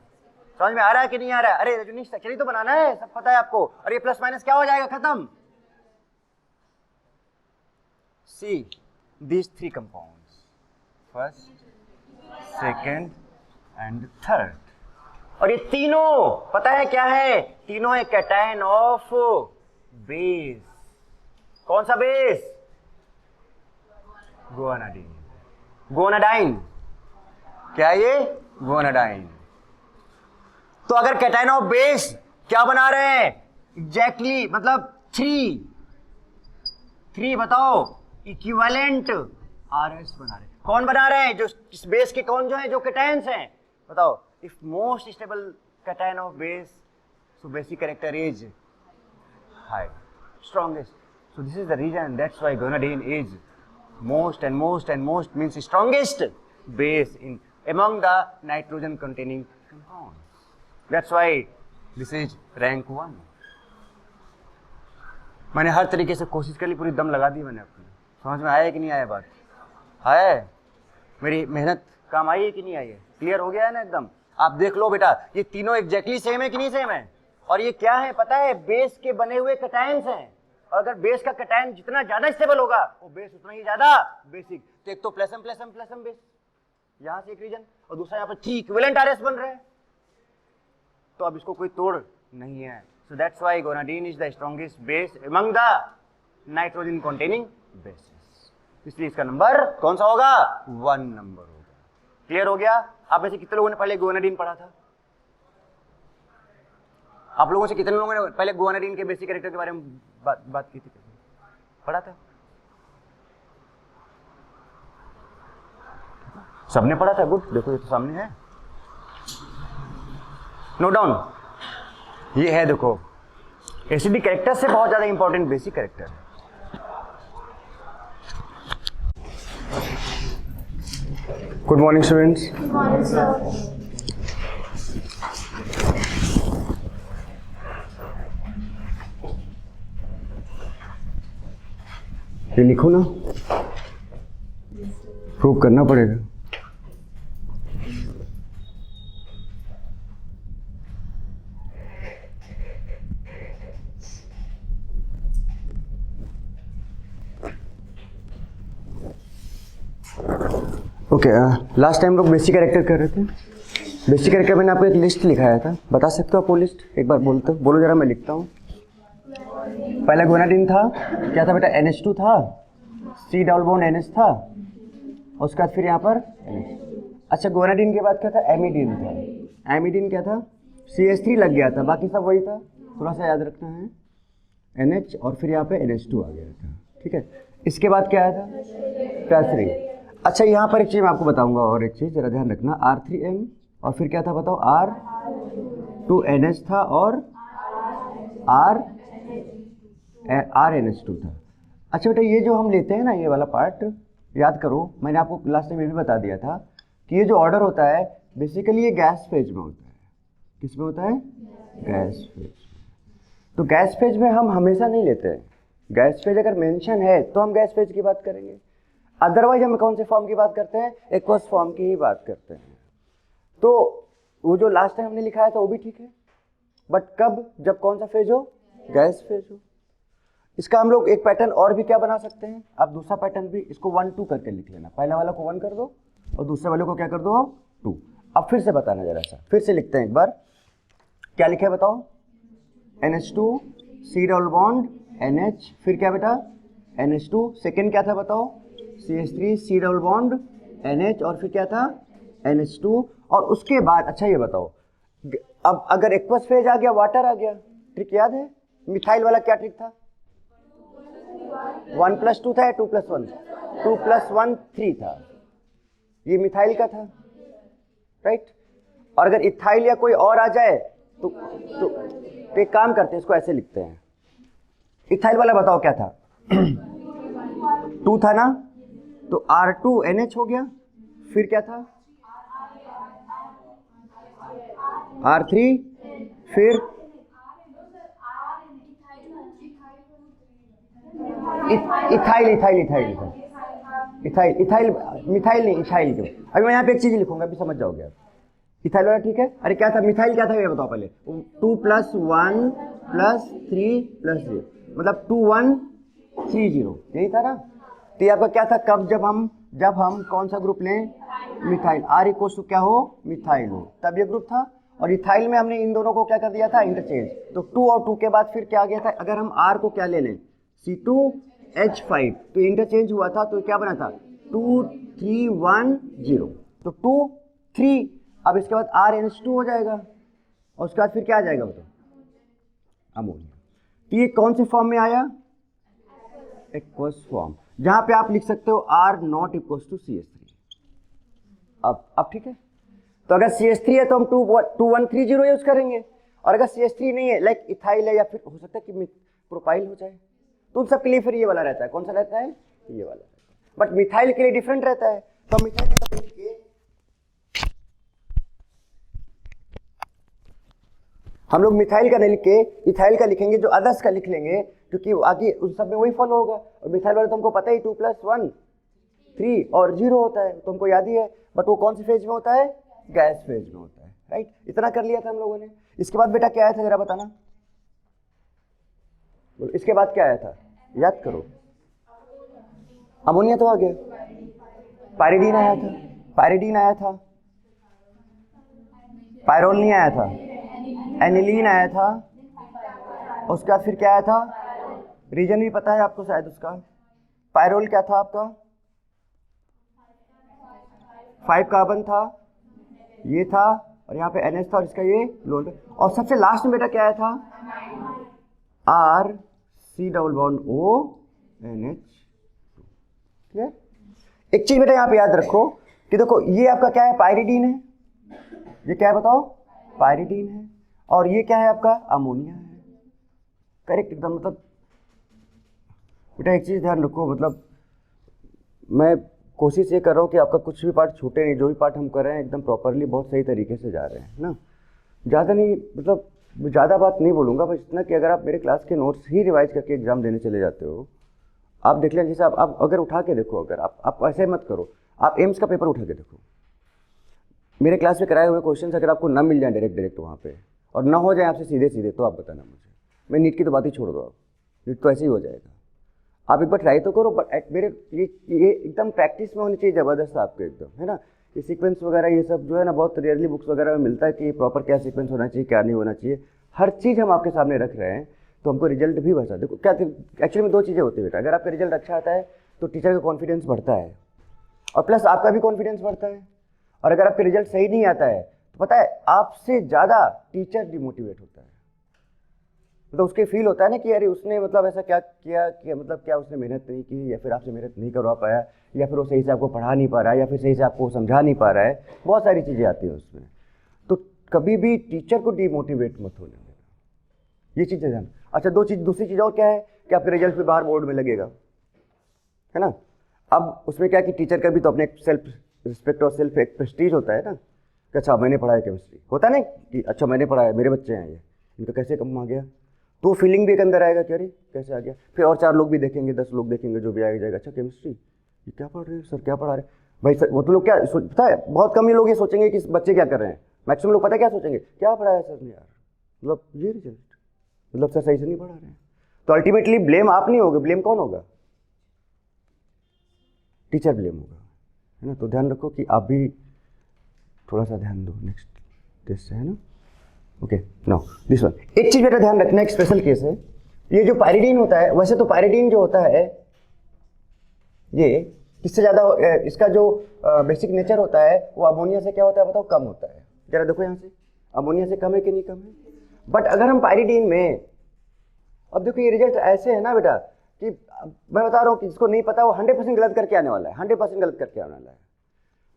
समझ में आ रहा है कि नहीं आ रहा है? अरे रेजोनेंस स्ट्रक्चर ही तो बनाना है, सब पता है आपको। और ये प्लस माइनस क्या हो जाएगा, खत्म। See these 3 compounds, first, second and third, और ये तीनों पता है क्या है, तीनों है कैटायन ऑफ बेस। कौन सा बेस, गुआनाडीन। गोनाडाइन। क्या है ये? गोनाडाइन। तो अगर कैटायन ऑफ बेस क्या बना रहे हैं? एग्जैक्टली मतलब थ्री बताओ इक्विवेलेंट आरएस बना रहे हैं। कौन बना रहे हैं? जो इस बेस के कौन जो है जो कैटायंस हैं बताओ। If most stable cation of base so basic character is high strongest. So this is the reason that's why guanidine is most means strongest base in among the nitrogen containing compounds. That's why this is rank 1. मैंने हर तरीके से कोशिश कर ली, पूरी दम लगा दी मैंने अपनी। समझ में आया कि नहीं आया? बात है? मेरी मेहनत काम आई है कि नहीं आई है? क्लियर हो गया है ना एकदम? आप देख लो बेटा, ये तीनों एग्जैक्टली सेम है कि नहीं सेम है? और ये क्या है पता है? बेस के बने हुए कैटायंस हैं। और अगर बेस का कैटायन जितना ज्यादा स्टेबल होगा वो बेस उतना ही ज्यादा बेसिक। तो एक तो प्लसम बेस, यहां से एक रीजन, और दूसरा यहाँ पर 3 इक्विवेलेंट आरएस बन रहे हैं। तो अब इसको कोई तोड़ नहीं है। So that's why guanidine is the strongest base among the nitrogen containing bases. इसलिए इसका नंबर कौन सा होगा? 1 नंबर होगा। क्लियर हो गया? आप में से कितने लोगों ने पहले गोनाडीन पढ़ा था? आप लोगों से कितने लोगों ने पहले गोनाडीन के बेसिक कैरेक्टर के बारे में बात की थी? पढ़ा था? सबने पढ़ा था? गुड। देखो ये तो सामने है, नोट डाउन। ये है देखो, एसिडिक कैरेक्टर से बहुत ज्यादा इंपॉर्टेंट बेसिक कैरेक्टर है। Good morning students. Good morning sir. ये लिखो ना, प्रूव करना पड़ेगा। ओके, लास्ट टाइम लोग बेसिक कैरेक्टर कर रहे थे। बेसिक कैरेक्टर मैंने आपको एक लिस्ट लिखाया था, बता सकते हो आप वो लिस्ट? एक बार बोलो जरा, मैं लिखता हूँ। पहला गोनाडीन था, क्या था बेटा? NH2 था, C डबल बॉन्ड NH था, उसके बाद फिर यहाँ पर NH। अच्छा, गोनाडीन के बाद क्या था? एमिडीन था। एमिडीन क्या था? CH3 लग गया था, बाकी सब वही था, थोड़ा सा याद रखना है। NH और फिर यहाँ पे NH2 आ गया था, ठीक है। इसके बाद क्या आया था? टर्सरी। अच्छा, यहाँ पर एक चीज़ मैं आपको बताऊँगा, और एक चीज़ जरा ध्यान रखना। R3M और फिर क्या था बताओ? R2NH था और RNH2 था। अच्छा बेटा, ये जो हम लेते हैं ना, ये वाला पार्ट याद करो, मैंने आपको लास्ट टाइम ये भी बता दिया था कि ये जो ऑर्डर होता है बेसिकली ये गैस फेज में होता है। किस में होता है? Gas phase. तो गैस फेज में हम हमेशा नहीं लेते हैं। गैस फेज अगर मेंशन है तो हम गैस फेज की बात करेंगे, अदरवाइज हम कौन से फॉर्म की बात करते हैं? एक्वस फॉर्म की ही बात करते हैं। तो वो जो लास्ट टाइम हमने लिखाया था वो भी ठीक है, बट कब? जब कौन सा फेज हो? गैस फेज हो। इसका हम लोग एक पैटर्न और भी क्या बना सकते हैं? आप दूसरा पैटर्न भी इसको 1 2 करके लिख लेना। पहला वाला को 1 कर दो और दूसरे वाले को क्या कर दो आप? 2। अब फिर से बताना जरा सा, फिर से लिखते हैं एक बार। क्या लिखे बताओ? NH2 C double bond NH, फिर क्या बेटा? NH2। सेकेंड क्या था बताओ? CH3 C double bond NH और फिर क्या था? NH2। और उसके बाद अच्छा ये बताओ, अब अगर एक्वस फेज आ गया, वाटर आ गया, ट्रिक याद है? मिथाइल वाला क्या ट्रिक था? 1 + 2 था या 2 + 1? 2 + 1 3 था। ये मिथाइल का था, राइट। और अगर इथाइल या कोई और आ जाए तो एक काम करते हैं, इसको ऐसे लिखते हैं। इथाइल वाला बताओ क्या था? 2 था ना, तो R2NH हो गया, फिर क्या था? R3, फिर इथाइल मिथाइल नहीं, इथाइल क्यों? अभी मैं यहाँ पे एक चीज लिखूंगा, अभी समझ जाओगे आप। इथाइल वाला ठीक है। अरे क्या था? मिथाइल क्या था ये बताओ पहले। 2 + 1 + 3 + 0, मतलब 2 1 3 0, यही था ना। तो ये आपका क्या था? कब? जब हम कौन सा ग्रुप लें? मिथाइल। R = क्या हो? मिथाइल हो, तब ये ग्रुप था। और इथाइल में हमने इन दोनों को क्या कर दिया था? इंटरचेंज। तो 2 और 2 के बाद फिर क्या आ गया था? अगर हम R को क्या ले लें? C2H5, तो इंटरचेंज हुआ था, तो क्या बना था? 2 310, तो 2 3, अब इसके बाद RNH2 हो जाएगा और उसके बाद फिर क्या आ जाएगा बताओ, अमोनिया। तो ये कौन से फॉर्म में आया, एक्वस फॉर्म, जहां पे आप लिख सकते हो R0 = CH3। अब ठीक है, तो अगर CH3 है तो हम 2130 यूज करेंगे, और अगर CH3 नहीं है लाइक इथाइल है या फिर हो सकता है कि प्रोपाइल हो जाए, तो उन सब के लिए फिर ये वाला रहता है, कौन सा रहता है, ये वाला रहता है। बट मिथाइल के लिए डिफरेंट रहता है, तो मिथाइल का लिखिए, हम लोग मिथाइल का नहीं लिख के इथाइल का लिखेंगे, जो अदर्स का लिख लेंगे, क्योंकि आगे उन सब में वही फॉलो होगा। और मिथाइल वाला तो हमको पता ही 2 + 1 3 और 0 होता है, तो हमको याद ही है, बट वो कौन सी फेज में होता है, गैस फेज में होता है, राइट। इतना कर लिया था हम लोगों ने। इसके बाद बेटा क्या आया था जरा बताना, इसके बाद क्या आया था, याद करो, अमोनिया तो आ गया, पायरिडीन आया था, पायरिडीन आया था, पायरोल नहीं आया था, एनिलीन आया था, उसके बाद फिर क्या आया था, रीजन भी पता है आपको शायद उसका, पायरोल क्या था आपका, 5 कार्बन था, ये था, और यहाँ पे NH था, और इसका ये लोन, और सबसे लास्ट में बेटा क्या आया था, RC⋅O NH। एक चीज बेटा यहाँ पे याद रखो कि देखो ये आपका क्या है, पायरिडीन है, ये क्या है बताओ, पायरिडीन है, और ये क्या है आपका, अमोनिया है, करेक्ट एकदम। मतलब बेटा एक चीज ध्यान रखो, मतलब मैं कोशिश ये कर रहा हूँ कि आपका कुछ भी पार्ट छूटे नहीं, जो भी पार्ट हम कर रहे हैं एकदम प्रॉपरली बहुत सही तरीके से जा रहे हैं ना, ज़्यादा नहीं, मतलब ज़्यादा बात नहीं बोलूँगा, बस इतना कि अगर आप मेरे क्लास के नोट्स ही रिवाइज करके एग्जाम देने चले जाते हो, आप देख लें, जैसे आप अगर उठा के देखो, अगर आप ऐसे मत करो, आप एम्स का पेपर उठा के देखो, मेरे क्लास में कराए हुए क्वेश्चन अगर आपको ना मिल जाए डायरेक्ट वहाँ पे, और ना हो जाए आपसे सीधे, तो आप बताना मुझे, मैं नीट की तो बात ही छोड़ दो, आप नीट तो ऐसे ही हो जाएगा, आप एक बार ट्राई तो करो, बट मेरे ये एकदम प्रैक्टिस में होनी चाहिए ज़बरदस्त आपके एकदम, है ना। ये सीक्वेंस वगैरह ये सब जो है ना, बहुत रेयरली बुक्स वगैरह में मिलता है कि प्रॉपर क्या सीक्वेंस होना चाहिए, क्या नहीं होना चाहिए, हर चीज़ हम आपके सामने रख रहे हैं, तो हमको रिजल्ट भी बता। देखो क्या एक्चुअली में 2 चीज़ें होती है बेटा, अगर आपका रिजल्ट अच्छा आता है तो टीचर का कॉन्फिडेंस बढ़ता है, और प्लस आपका भी कॉन्फिडेंस बढ़ता है, और अगर आपका रिजल्ट सही नहीं आता है तो पता है आपसे ज़्यादा टीचर डिमोटिवेट होता है, तो उसके फील होता है ना कि अरे उसने मतलब ऐसा क्या किया कि मतलब क्या उसने मेहनत नहीं की, या फिर आपसे मेहनत नहीं करवा पाया, या फिर वो सही से आपको पढ़ा नहीं पा रहा है, या फिर सही से आपको समझा नहीं पा रहा है, बहुत सारी चीज़ें आती हैं उसमें। तो कभी भी टीचर को डिमोटिवेट मत होने देना, ये चीज़ें ध्यान। अच्छा दूसरी चीज़ और क्या है कि आपके रिजल्ट भी बाहर बोर्ड में लगेगा, है ना। अब उसमें क्या है कि टीचर का भी तो अपने सेल्फ रिस्पेक्ट और सेल्फ एक प्रेस्टीज होता है ना, कि अच्छा मैंने पढ़ा है केमिस्ट्री, होता है ना कि अच्छा मैंने पढ़ा है, मेरे बच्चे हैं ये, इनका कैसे कम आ गया, तो फीलिंग भी एक अंदर आएगा कि अरे कैसे आ गया। फिर और 4 लोग भी देखेंगे, 10 लोग देखेंगे, जो भी आएगा जाएगा, अच्छा केमिस्ट्री ये क्या पढ़ रहे हैं सर, क्या पढ़ा रहे हैं भाई सर। वो तो लोग क्या पता है, बहुत कम ही लोग ये सोचेंगे कि बच्चे क्या कर रहे हैं, मैक्सिमम लोग पता है क्या सोचेंगे, क्या पढ़ाया सर ने यार, मतलब ये रिजल्ट, मतलब सर सही से नहीं पढ़ा रहे हैं। तो अल्टीमेटली ब्लेम आप नहीं होगे, ब्लेम कौन होगा, टीचर ब्लेम होगा, है ना। तो ध्यान रखो कि आप भी थोड़ा सा ध्यान दो नेक्स्ट टेस्ट से, है ना। ओके नाउ दिस वन, एक चीज बेटा ध्यान रखना, एक स्पेशल केस है, ये जो पायरिडीन होता है, वैसे तो पायरिडीन जो होता है ये किससे ज़्यादा, इसका जो बेसिक नेचर होता है वो अमोनिया से क्या होता है बताओ, कम होता है। जरा देखो यहाँ से, अमोनिया से कम है कि नहीं कम है। बट अगर हम पायरिडीन में, अब देखो ये रिजल्ट ऐसे है ना बेटा कि मैं बता रहा हूँ कि जिसको नहीं पता वो 100% गलत करके आने वाला है, 100% गलत करके आने वाला है।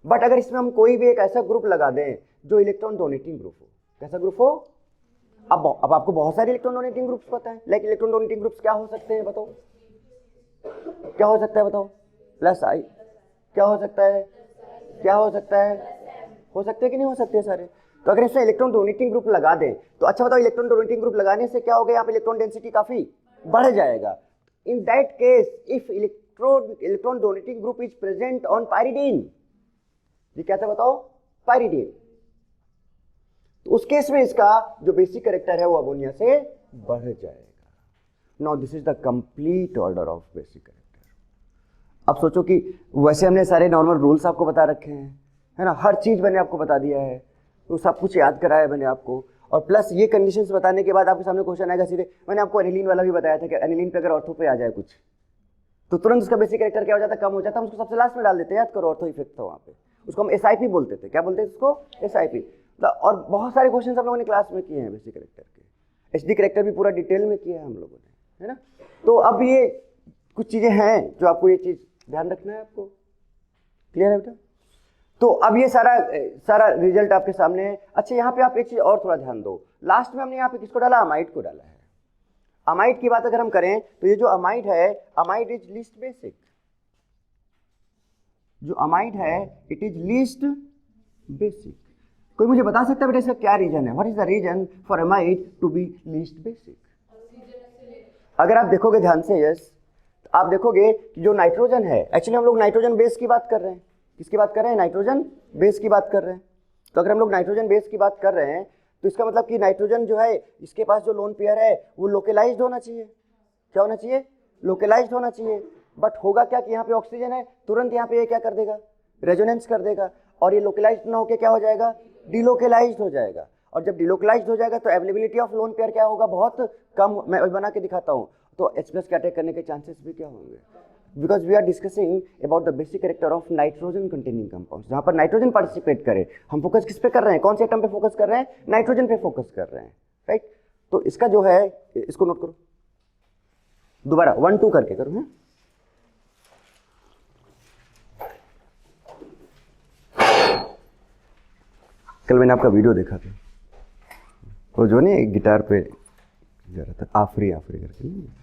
बट अगर इसमें हम कोई भी एक ऐसा ग्रुप लगा दें जो इलेक्ट्रॉन डोनेटिंग ग्रुप हो, कैसा ग्रुप हो, अब आपको बहुत सारे इलेक्ट्रॉन डोनेटिंग ग्रुप्स पता है, लाइक इलेक्ट्रॉन डोनेटिंग ग्रुप्स क्या हो सकते हैं बताओ, क्या हो सकता है बताओ, प्लस आई, क्या हो सकता है, क्या हो सकता है, हो सकते हैं कि नहीं हो सकते सारे। तो अगर इसमें इलेक्ट्रॉन डोनेटिंग ग्रुप लगा दें तो अच्छा बताओ, इलेक्ट्रॉन डोनेटिंग ग्रुप लगाने से क्या होगा, यहाँ पे इलेक्ट्रॉन डेंसिटी काफी बढ़ जाएगा। In that case if electron donating group is present on pyridine, ये क्या था बताओ, पायरिडीन, तो उस केस में इसका जो बेसिक कैरेक्टर है वो अमोनिया से बढ़ जाएगा। Now this is the complete order of basic character. अब सोचो कि वैसे हमने सारे नॉर्मल रूल्स आपको बता रखे हैं, है ना, हर चीज मैंने आपको बता दिया है, तो सब कुछ याद कराया मैंने आपको, और प्लस ये कंडीशंस बताने के बाद आपके सामने क्वेश्चन आएगा सीधे। मैंने आपको एनिलीन वाला भी बताया था कि एनिलीन पे अगर ऑर्थो पे आ जाए कुछ, तो तुरंत उसका बेसिक कैरेक्टर क्या हो जाता है, कम हो जाता है, हम उसको सबसे लास्ट में डाल देते हैं, याद करो ऑर्थो इफेक्ट था वहाँ पे, उसको हम SIP बोलते थे, क्या बोलते थे उसको, SIP। और बहुत सारे क्वेश्चन हम लोगों ने क्लास में किए हैं बेसिक कैरेक्टर के, HD कैरेक्टर भी पूरा डिटेल में किया है हम लोगों ने, है ना। तो अब ये कुछ चीज़ें हैं जो आपको ये चीज़ ध्यान रखना है, आपको क्लियर है बेटा। तो अब ये सारा रिजल्ट आपके सामने है। अच्छा यहाँ पे आप एक चीज़ और थोड़ा ध्यान दो, लास्ट में हमने यहाँ पे किसको डाला, अमाइड को डाला है। अमाइड की बात अगर हम करें तो ये जो अमाइड है, अमाइड इज लीस्ट बेसिक, जो अमाइड है इट इज लीस्ट बेसिक। कोई मुझे बता सकता है बेटा इसका क्या रीजन है, what is the reason for amide to be least basic? अगर आप देखोगे ध्यान से, यस, आप देखोगे कि जो नाइट्रोजन है, एक्चुअली हम लोग नाइट्रोजन बेस की बात कर रहे हैं, किसकी बात कर रहे हैं, नाइट्रोजन बेस की बात कर रहे हैं। तो अगर हम लोग नाइट्रोजन बेस की बात कर रहे हैं तो इसका मतलब कि नाइट्रोजन जो है, इसके पास जो लोन पेयर है वो लोकेलाइज्ड होना चाहिए। क्या होना चाहिए, लोकेलाइज्ड होना चाहिए। बट होगा क्या कि यहाँ पे ऑक्सीजन है, तुरंत यहाँ पे ये क्या कर देगा, रेजोनेंस कर देगा, और ये लोकेलाइज्ड ना होकर क्या हो जाएगा, डिलोकेलाइज्ड हो जाएगा। और जब डिलोकेलाइज्ड हो जाएगा तो अवेलेबिलिटी ऑफ लोन पेयर क्या होगा, बहुत कम। मैं बना के दिखाता हूँ, तो H+ के अटैक करने के चांसेस भी क्या होंगे, because we are discussing about the basic character of nitrogen containing compounds, जहाँ पर नाइट्रोजन पार्टिसिपेट करे। हम फोकस किस पे कर रहे हैं, कौन से एटम पे फोकस कर रहे हैं, नाइट्रोजन पे फोकस कर रहे हैं, राइट। तो इसका जो है, इसको नोट करो, दोबारा 1 2 करके करो, है। कल मैंने आपका वीडियो देखा था, वो जो नहीं गिटार पे जा रहा था, आफरी आफरी करके।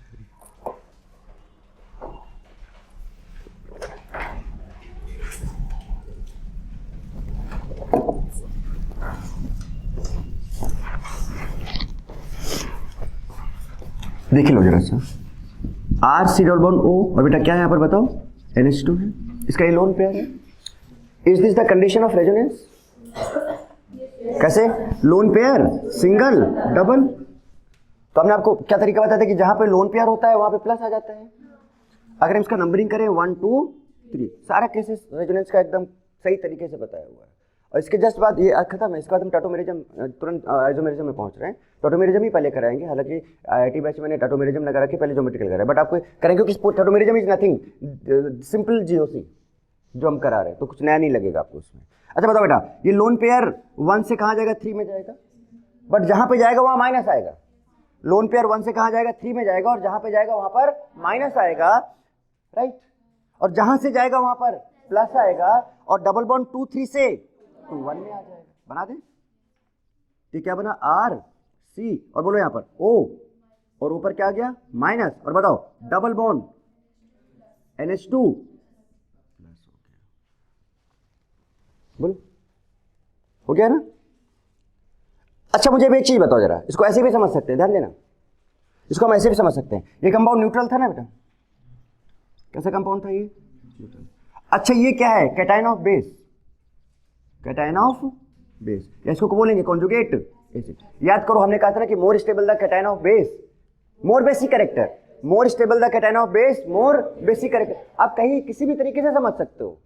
देख लो जरा सा, R C double bond O, और बेटा क्या है यहाँ पर बताओ, NH2 है, इसका ये लोन पेयर है। Is this the condition of resonance? कैसे, लोन पेयर, सिंगल, डबल। तो हमने आपको क्या तरीका बताया था कि जहां पे लोन पेयर होता है वहां पे प्लस आ जाता है। अगर हम इसका नंबरिंग करें 1 2 3, सारा केसेस रेजोनेंस का एकदम सही तरीके से बताया हुआ है। और इसके जस्ट बाद ये खत्म है, इसके बाद हम टाटोमेरिज्म, तुरंत आइसोमेरिज्म में पहुंच रहे हैं। टाटोमेरिज्म ही पहले कराएंगे, हालांकि IIT बैच मैंने टाटोमेरिज्म लगा रखी, पहले ज्योमेट्रिकल कराया, बट आपको करेंगे क्योंकि tautomerism is nothing, simple GOC जो हम करा रहे हैं, तो कुछ नया नहीं लगेगा आपको उसमें। अच्छा बताओ बेटा, ये लोन पेयर 1 से कहाँ जाएगा, 3 में जाएगा, बट जहां पे जाएगा वहां माइनस आएगा। लोन पेयर 1 से कहाँ जाएगा, 3 में जाएगा, और जहां पे जाएगा वहां पर माइनस आएगा, राइट। और जहां से जाएगा वहां पर प्लस आएगा, और डबल बॉन्ड 2 3 से 2 1 में आ जाएगा। बना दे, ये क्या बना, R C, और बोलो यहाँ पर O, और ऊपर क्या आ गया, माइनस। और बताओ डबल बॉन्ड NH2 प्लस हो गया, बोलो हो गया ना। अच्छा मुझे भी एक चीज बताओ जरा, इसको ऐसे भी समझ सकते हैं, ध्यान देना, इसको हम ऐसे भी समझ सकते हैं। ये कंपाउंड न्यूट्रल था ना बेटा, कैसा कंपाउंड था ये, न्यूट्रल। अच्छा ये क्या है, cation of base, cation of base, या इसको बोलेंगे कॉन्जुगेट एसिड। याद करो हमने कहा था ना कि more stable the cation of base, more basic character, more stable the cation of base, more basic character. आप कहीं किसी भी तरीके से समझ सकते हो।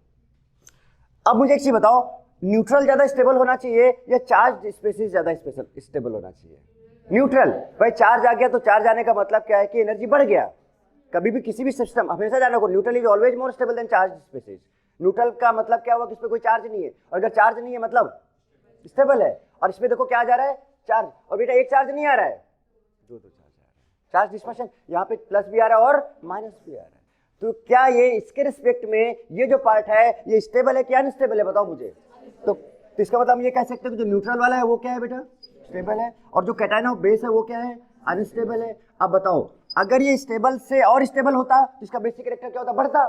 अब मुझे एक चीज बताओ, न्यूट्रल ज्यादा स्टेबल होना चाहिए या चार्ज स्पेसिस ज्यादा स्टेबल होना चाहिए? न्यूट्रल। भाई चार्ज आ गया तो चार्ज आने का मतलब क्या है कि एनर्जी बढ़ गया। कभी भी किसी भी सिस्टम हमेशा जाना को, neutral is always more stable than charge species. Neutral का मतलब क्या हुआ कि इसमें कोई चार्ज नहीं है, और अगर चार्ज नहीं है मतलब स्टेबल है। और इसमें देखो क्या जा रहा है, चार्ज, और बेटा एक चार्ज नहीं आ रहा है, दो चार्ज आ रहा है। चार्ज डिस्पर्शन, यहाँ पे प्लस भी आ रहा है और माइनस भी आ रहा है। तो क्या ये इसके रिस्पेक्ट में ये जो पार्ट है ये स्टेबल है क्या अनस्टेबल है, बताओ मुझे। तो इसका मतलब हम ये कह सकते हैं कि जो न्यूट्रल वाला है वो क्या है बेटा, स्टेबल है, और जो कैटायन ऑफ बेस है वो क्या है, अनस्टेबल है। अब बताओ अगर ये स्टेबल से और स्टेबल होता तो इसका बेसिक कैरेक्टर क्या होता, बढ़ता।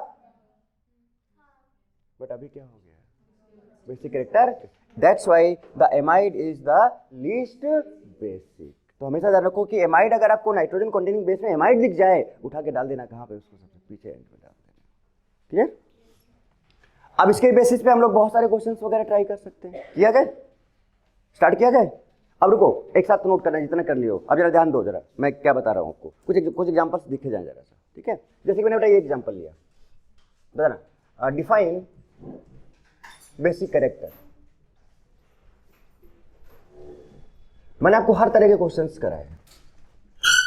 बट अभी क्या हो गया, basic character, that's why the amide is the least basic. तो हमेशा ध्यान रखो कि एमाइड, अगर आपको नाइट्रोजन कंटेनिंग बेस में एमाइड दिख जाए, उठा के डाल देना कहां पे, उसको सबसे पीछे एंड पे डाल देना। क्लियर। अब इसके बेसिस पे हम लोग बहुत सारे क्वेश्चंस वगैरह ट्राई कर सकते हैं। किया जाए, स्टार्ट किया जाए। अब रुको, एक साथ नोट करना जितना कर लियो। अब जरा ध्यान दो, जरा मैं क्या बता रहा हूँ आपको, कुछ एग्जांपल्स दिखे जाए जरा सा, ठीक है। जैसे कि मैंने बेटा ये एग्जांपल लिया, बताना, डिफाइन बेसिक कैरेक्टर। मैंने आपको हर तरह के क्वेश्चंस कराए,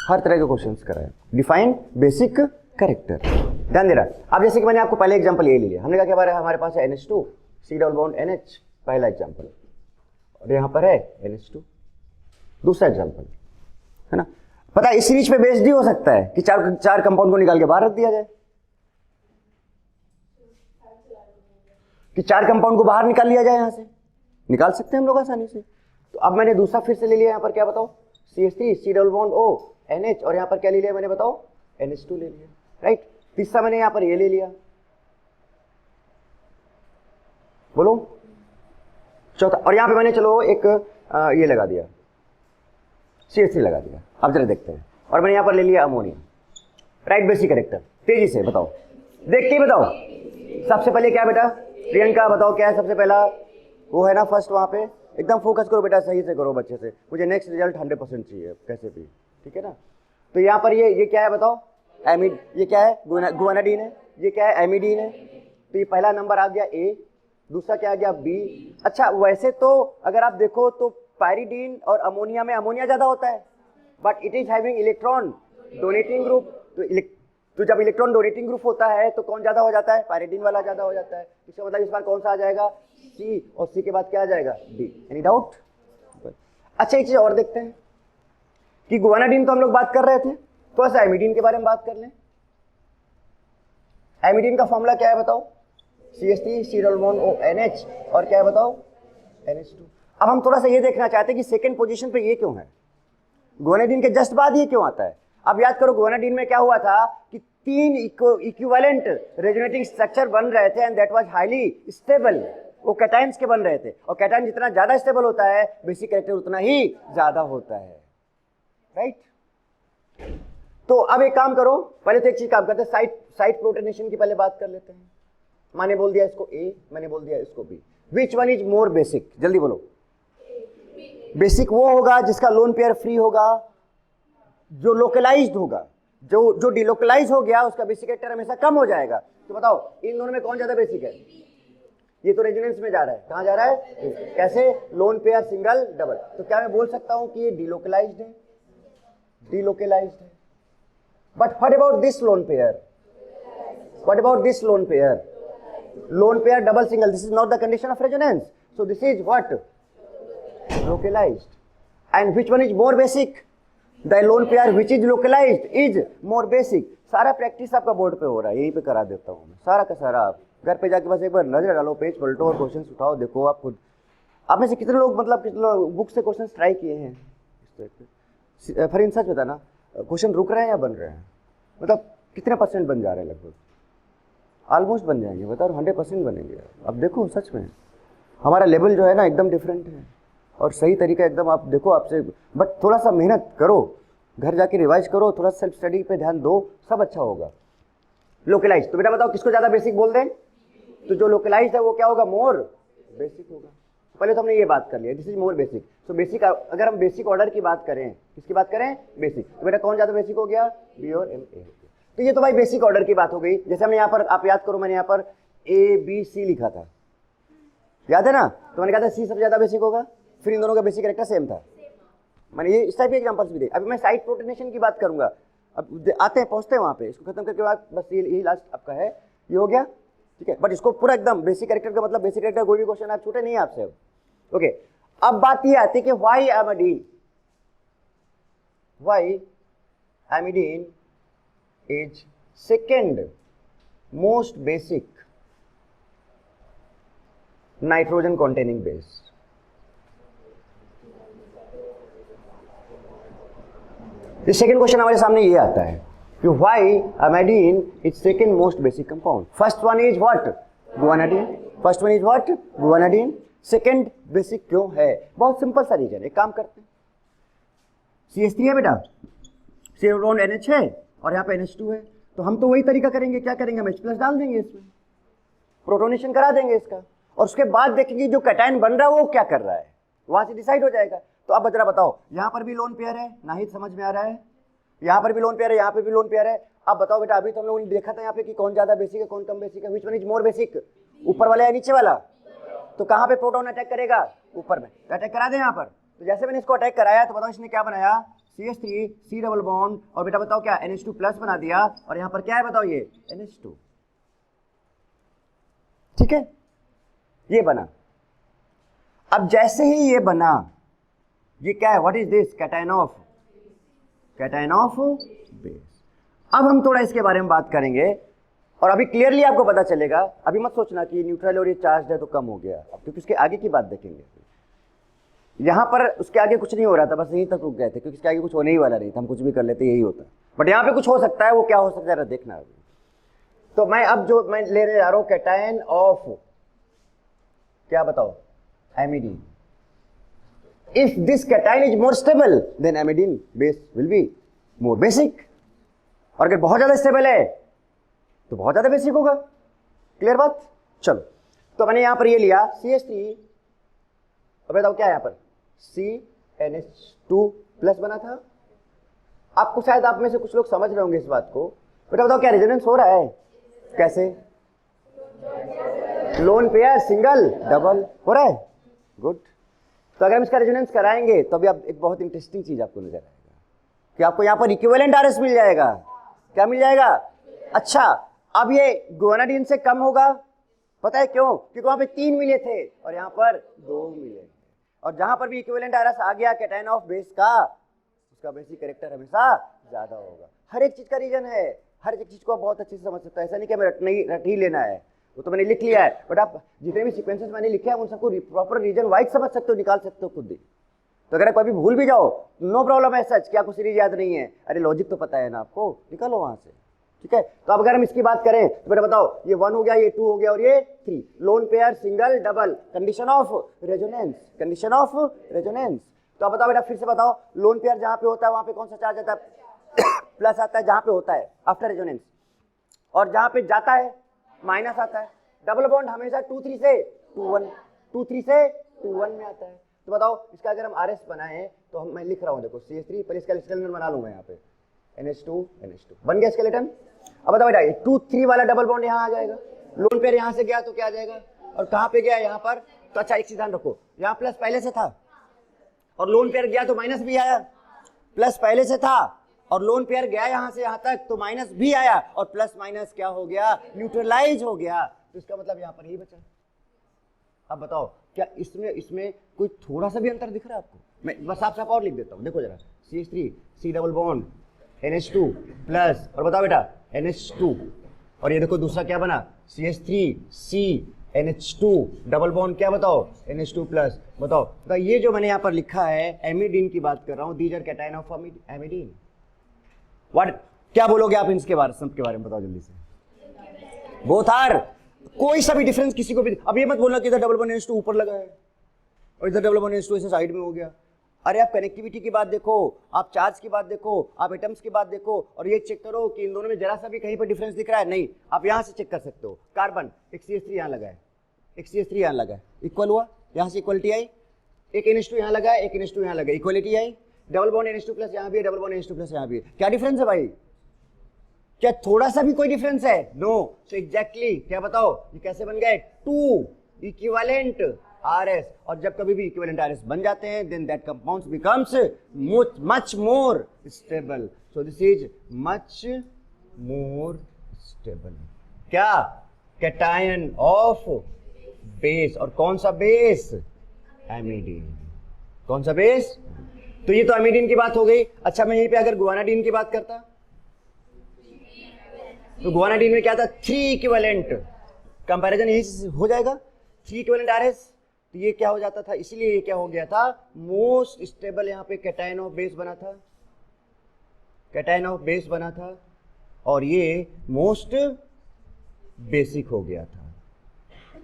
हर तरह के क्वेश्चंस कराए। डिफाइन बेसिक कैरेक्टर, ध्यान दे रहा है। अब जैसे कि मैंने आपको पहले एग्जांपल ये ले लिया, हमने कहा क्या हमारे पास है NH2 C double bond NH, पहला एग्जांपल, और यहाँ पर है NH2 दूसरा एग्जांपल, है ना। पता है इस सीरीज पे बेस्ड ही हो सकता है कि चार कंपाउंड को निकाल के बाहर रख दिया जाए, कि 4 कंपाउंड को बाहर निकाल लिया जाए, यहां से निकाल सकते हैं हम लोग आसानी से। तो अब मैंने दूसरा फिर से ले लिया, यहाँ पर क्या बताओ CH3 C double bond O NH, और यहाँ पर क्या ले लिया मैंने बताओ NH2 ले लिया, राइट। तीसरा मैंने यहाँ पर ये ले लिया, बोलो चौथा, और यहाँ पे मैंने चलो एक ये लगा दिया CH3 लगा दिया। अब जरा देखते हैं, और मैंने यहाँ पर ले लिया अमोनिया, राइट। बेसिक कैरेक्टर तेजी से बताओ, देख के बताओ। सबसे पहले क्या है बेटा प्रियंका, बताओ क्या है सबसे पहला, वो है ना फर्स्ट, वहाँ पे एकदम फोकस करो बेटा, सही से करो बच्चे से, मुझे नेक्स्ट रिजल्ट 100% चाहिए कैसे भी, ठीक है ना। तो यहाँ पर ये क्या है बताओ, एमिड, ये क्या है गुआनाडीन है, ये क्या है एमिडीन है। तो ये पहला नंबर आ गया A, दूसरा क्या आ गया B। अच्छा वैसे तो अगर आप देखो तो पायरिडीन और अमोनिया में अमोनिया ज्यादा होता है, but it is having electron donating group. तो जब इलेक्ट्रॉन डोनेटिंग ग्रुप होता है तो कौन ज्यादा हो जाता है, पायरिडीन वाला ज्यादा हो जाता है। इसका मतलब इस बार कौन सा आ जाएगा C, और C के बाद क्या आ जाएगा D। Any doubt? अच्छा एक चीज और देखते हैं कि गुआनाडीन तो हम लोग बात कर रहे थे, थोड़ा सा एमिडीन के बारे में बात कर लें। एमिडीन का फॉर्मूला क्या है बताओ, CH3 C double bond O NH, और क्या है बताओ NH2। अब हम थोड़ा सा ये देखना चाहते हैं कि सेकंड पोजीशन पे ये क्यों है, गुआनाडीन के जस्ट बाद ये क्यों आता है। अब याद करो गुआनाडीन में क्या हुआ था कि 3 इक्विवेलेंट रेजोनेटिंग स्ट्रक्चर बन रहे थे, and that was highly stable. वो कैटायंस के बन रहे थे, और कैटायन जितना ज्यादा स्टेबल होता है बेसिक कैरेक्टर उतना ही ज्यादा होता है, राइट। तो अब एक काम करो, पहले तो एक चीज काम करते हैं, साइट प्रोटोनेशन की पहले बात कर लेते हैं। मैंने बोल दिया इसको A, मैंने बोल दिया इसको B। Which one is more basic, जल्दी बोलो। बेसिक वो होगा जिसका लोन पेयर फ्री होगा, जो लोकलाइज्ड होगा। जो डिलोकलाइज हो गया उसका बेसिक कैरेक्टर हमेशा कम हो जाएगा। तो बताओ इन दोनों में कौन ज्यादा बेसिक है। ये तो रेजोनेंस में जा रहा है, कहां जा रहा है, कैसे, लोन पेयर सिंगल डबल। तो क्या मैं बोल सकता हूं कि ये डिलोकलाइज्ड है, डिलोकलाइज्ड है। But what about this lone pair, what about this lone pair, lone pair double single, this is not the condition of resonance, so this is what, localized. And which one is more basic? The lone pair which is localized is more basic. सारा practice आपका board पे हो रहा है, यहीं पे करा देता हूँ मैं सारा का सारा। आप घर पे जाके बस एक बार नजर डालो, पेज पलटो और क्वेश्चन उठाओ, देखो आप खुद। आप में से कितने लोग मतलब कितने लोग बुक से क्वेश्चन ट्राई किए हैं इस टाइप के? फॉर इन सच बताना, क्वेश्चन रुक रहे हैं या बन रहे हैं, मतलब कितने % बन जा रहे हैं? लगभग ऑलमोस्ट बन जाएंगे, बताओ 100% बनेंगे। अब देखो सच में हमारा लेवल जो है ना एकदम डिफरेंट है, और सही तरीका एकदम आप देखो आपसे। बट थोड़ा सा मेहनत करो, घर जाके रिवाइज करो, थोड़ा सेल्फ स्टडी पे ध्यान दो, सब अच्छा होगा। लोकलाइज, तो बेटा बताओ किसको ज्यादा बेसिक बोल दें? तो जो लोकलाइज है वो क्या होगा, मोर बेसिक होगा। पहले तो हमने ये बात कर लिया, दिस इज मोर बेसिक। तो बेसिक, अगर हम बेसिक ऑर्डर की बात करें, किसकी बात करें, बेसिक, तो बेटा कौन ज्यादा बेसिक हो गया, B और M A। तो ये तो भाई बेसिक ऑर्डर की बात हो गई। जैसे हमने यहाँ पर, आप याद करो, मैंने यहाँ पर A B C लिखा था, याद है ना। तो मैंने कहा था C सबसे ज्यादा बेसिक होगा, फिर इन दोनों का बेसिक कैरेक्टर सेम था। मैंने ये इस टाइप के एग्जांपल्स भी दिए। अभी मैं साइट प्रोटोनेशन की बात करूंगा, अब आते हैं पहुंचते हैं वहां पे। इसको खत्म करके बाद बस यही लास्ट आपका है, ये हो गया, ठीक है। बट इसको पूरा एकदम बेसिक कैरेक्टर का मतलब बेसिक कैरेक्टर कोई भी क्वेश्चन आप छूटे नहीं आपसे। ओके, अब बात ये आती है कि why amidine is second most basic nitrogen containing base. Second question हमारे सामने ये आता है कि why amidine is second most basic compound. First one is what, guanidine. First one is what, guanidine. Second basic क्यों है? बहुत सिंपल सा रीजन। एक काम करते हैं, CH3 है बेटा, C डबल NH है, और यहाँ पे NH2 है। तो हम तो वही तरीका करेंगे, क्या करेंगे, हम H+ डाल देंगे इसमें, प्रोटोनेशन करा देंगे इसका, और उसके बाद देखेंगे जो कैटायन बन रहा है वो क्या कर रहा है, वहां से डिसाइड हो जाएगा। तो अब जरा बताओ, यहाँ पर भी लोन पेयर है, नाहिद समझ में आ रहा है, यहाँ पर भी लोन पेयर है, यहाँ पे भी लोन पेयर है। अब बताओ बेटा, अभी तो हम लोगों ने देखा था यहाँ पे कि कौन ज्यादा बेसिक है, कौन कम बेसिक है, which one is more basic, ऊपर वाला या नीचे वाला। तो कहाँ पे प्रोटॉन अटैक करेगा, ऊपर में, तो अटैक करा दे यहाँ पर। तो जैसे मैंने इसको अटैक कराया तो बताओ इसने क्या बनाया, CH3 C डबल बॉन्ड और बेटा बताओ क्या NH2 प्लस बना दिया और यहां पर क्या है बताओ ये NH2। ठीक है, ये बना। अब जैसे ही ये बना, ये क्या है, what is this, cation of base. अब हम थोड़ा इसके बारे में बात करेंगे और अभी क्लियरली आपको पता चलेगा। अभी मत सोचना कि न्यूट्रल और ये चार्ज है तो कम हो गया, अब क्योंकि उसके आगे की बात देखेंगे। यहां पर उसके आगे कुछ नहीं हो रहा था, बस यहीं तक रुक गए थे क्योंकि इसके आगे कुछ होने ही वाला नहीं था, हम कुछ भी कर लेते यही होता। बट यहाँ पे कुछ हो सकता है, वो क्या हो सकता है देखना अभी। तो मैं अब जो मैं ले जा रहा हूं कैटायन ऑफ क्या बताओ amidine. If this cation is more stable then amidine base will be more basic. और अगर बहुत ज्यादा स्टेबल है तो बहुत ज्यादा बेसिक होगा। क्लियर बात। चलो तो मैंने यहां पर ये लिया CH3 और बताओ क्या है यहां पर CNH2 प्लस बना था। आपको शायद आप में से कुछ लोग समझ रहे होंगे इस बात को। बेटा बताओ क्या रेजोनेंस हो रहा है, कैसे, लोन पेयर सिंगल डबल हो रहा है। गुड। तो अगर हम इसका रेजोनेंस कराएंगे तो अभी आप एक बहुत इंटरेस्टिंग चीज आपको नजर आएगा कि आपको यहां पर इक्विवेलेंट RS मिल जाएगा। क्या मिल जाएगा? अच्छा, अब ये गुआनाडीन से कम होगा, पता है क्यों? क्योंकि वहां पे 3 मिले थे और यहां पर 2 मिले। और जहां पर भी इक्विवेलेंट RS आ गया कैटायन ऑफ बेस का, उसका बेसिक कैरेक्टर हमेशा ज्यादा होगा। हर एक चीज का रीजन है, हर एक चीज को आप बहुत अच्छे से समझ सकते हो। ऐसा नहीं कि हमें रट ही लेना है, वो तो मैंने लिख लिया है। बट आप जितने भी सीक्वेंसेस मैंने लिखे हैं उन सबको प्रॉपर रीजन वाइज समझ सकते हो, निकाल सकते हो खुद ही। तो अगर कभी भूल भी जाओ नो प्रॉब्लम है सच कि आपको सीरीज याद नहीं है, अरे लॉजिक तो पता है ना आपको, निकालो वहां से। ठीक है, तो अब अगर हम इसकी बात करें तो बेटा बताओ ये 1 हो गया, ये 2 हो गया और ये 3। Loan pair single double, condition of resonance, condition of resonance. तो अब बताओ बेटा फिर से बताओ, लोन पेयर जहां पे होता है वहां पे कौन सा चार्ज आता है प्लस आता है जहां पे होता है आफ्टर रेजोनेंस, और जहां पे जाता है माइनस आता है। डबल बॉन्ड हमेशा 2-3 से 2-1, 2-3 से 2-1 में आता है। तो बताओ इसका अगर हम RS बनाएं तो हम, मैं लिख रहा हूं देखो CH3 पर इसका स्केलेटन बना लूंगा यहाँ पे NH2 बन गया स्केलेटन। अब बताओ बेटा 2-3 वाला डबल बॉन्ड यहाँ आ जाएगा, लोन पेयर यहाँ से गया तो क्या आ जाएगा और कहाँ पे गया यहाँ पर। तो अच्छा एक चीज ध्यान रखो, यहाँ प्लस पहले से था और लोन पेयर गया तो माइनस भी आया। प्लस पहले से था और लोन पेयर गया यहाँ से यहाँ तक तो माइनस भी आया और प्लस माइनस क्या हो गया, न्यूट्रलाइज हो गया। तो इसका मतलब यहाँ पर ही बचा। अब बताओ क्या इसमें कोई थोड़ा सा भी अंतर दिख रहा है आपको? मैं बस आप और लिख देता हूँ, देखो जरा CH3 C double bond NH2 plus और बताओ बेटा NH2 और ये देखो दूसरा क्या बना CH3 C NH2 double bond क्या बताओ NH2 प्लस। बताओ ये जो मैंने यहाँ पर लिखा है एमिडीन की बात कर रहा हूँ, these are cation of amidine. What क्या बोलोगे आप इसके बारे सब के बारे में बताओ जल्दी से। बोथ आर, कोई सा भी डिफरेंस किसी को भी। अब ये मत बोलना कि इधर डबल बॉन्ड NH2 ऊपर लगा है और इधर डबल बॉन्ड NH2 ऐसे साइड में हो गया। अरे आप कनेक्टिविटी की बात देखो, आप चार्ज की बात देखो, आप एटम्स की बात देखो और ये चेक करो कि इन दोनों में जरा सा भी कहीं पर डिफरेंस दिख रहा है। नहीं, आप यहां से चेक कर सकते हो। कार्बन एक CH3 यहां लगा है, एक CH3 यहां लगा है, इक्वल हुआ, यहां से इक्वलिटी आई। एक NH2 यहां लगा है, एक NH2 यहां लगा है, इक्वलिटी आई। डबल बॉन्ड NH2 प्लस यहां भी है, डबल बॉन्ड NH2 प्लस यहां भी है। क्या डिफरेंस है भाई? क्या थोड़ा सा भी कोई डिफरेंस है? नो। सो एग्जैक्टली क्या बताओ ये कैसे बन गए 2 इक्विवेलेंट RS। और जब कभी भी इक्विवेलेंट RS बन जाते हैं then that compounds becomes much more stable. So this is much more stable. क्या? Cation of base. और कौन सा बेस? एमिडीन। कौन सा बेस? तो ये तो एमिडीन की बात हो गई। अच्छा मैं यहीं पे अगर गुआनाडीन की बात करता तो गुआनाडीन में क्या था 3 इक्विवेलेंट, कंपैरिजन यही से हो जाएगा 3 इक्विवेलेंट RS। तो ये क्या हो जाता था, इसलिए ये क्या हो गया था मोस्ट स्टेबल। यहां पे कैटायन ऑफ बेस बना था, कैटायन ऑफ बेस बना था और ये मोस्ट बेसिक हो गया था।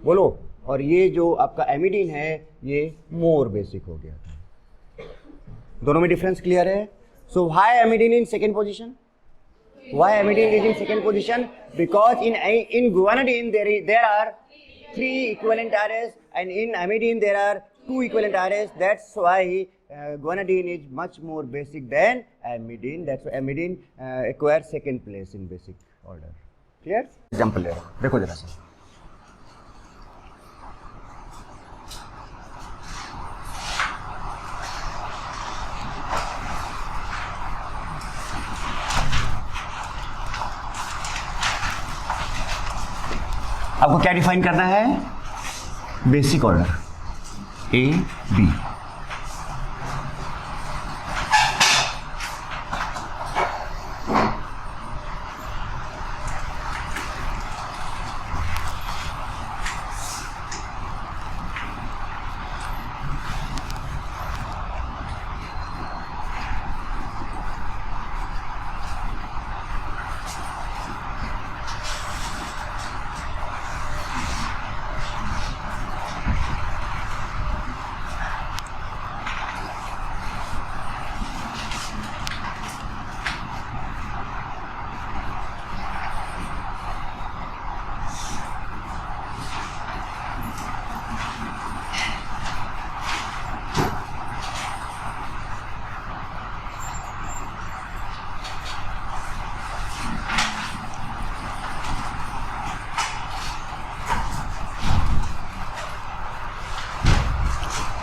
बोलो। और ये जो आपका एमिडीन है ये मोर बेसिक हो गया था। दोनों में डिफरेंस क्लियर है? So why amidine in second position? Why amidine is in second position? Because in guanidine there are 3 equivalent RS and in amidine there are 2 equivalent RS. That's why guanidine is much more basic than amidine. That's why amidine acquires second place in basic order. Clear? Example ले देखो जरा सा। आपको क्या define करना है? Basic order A B.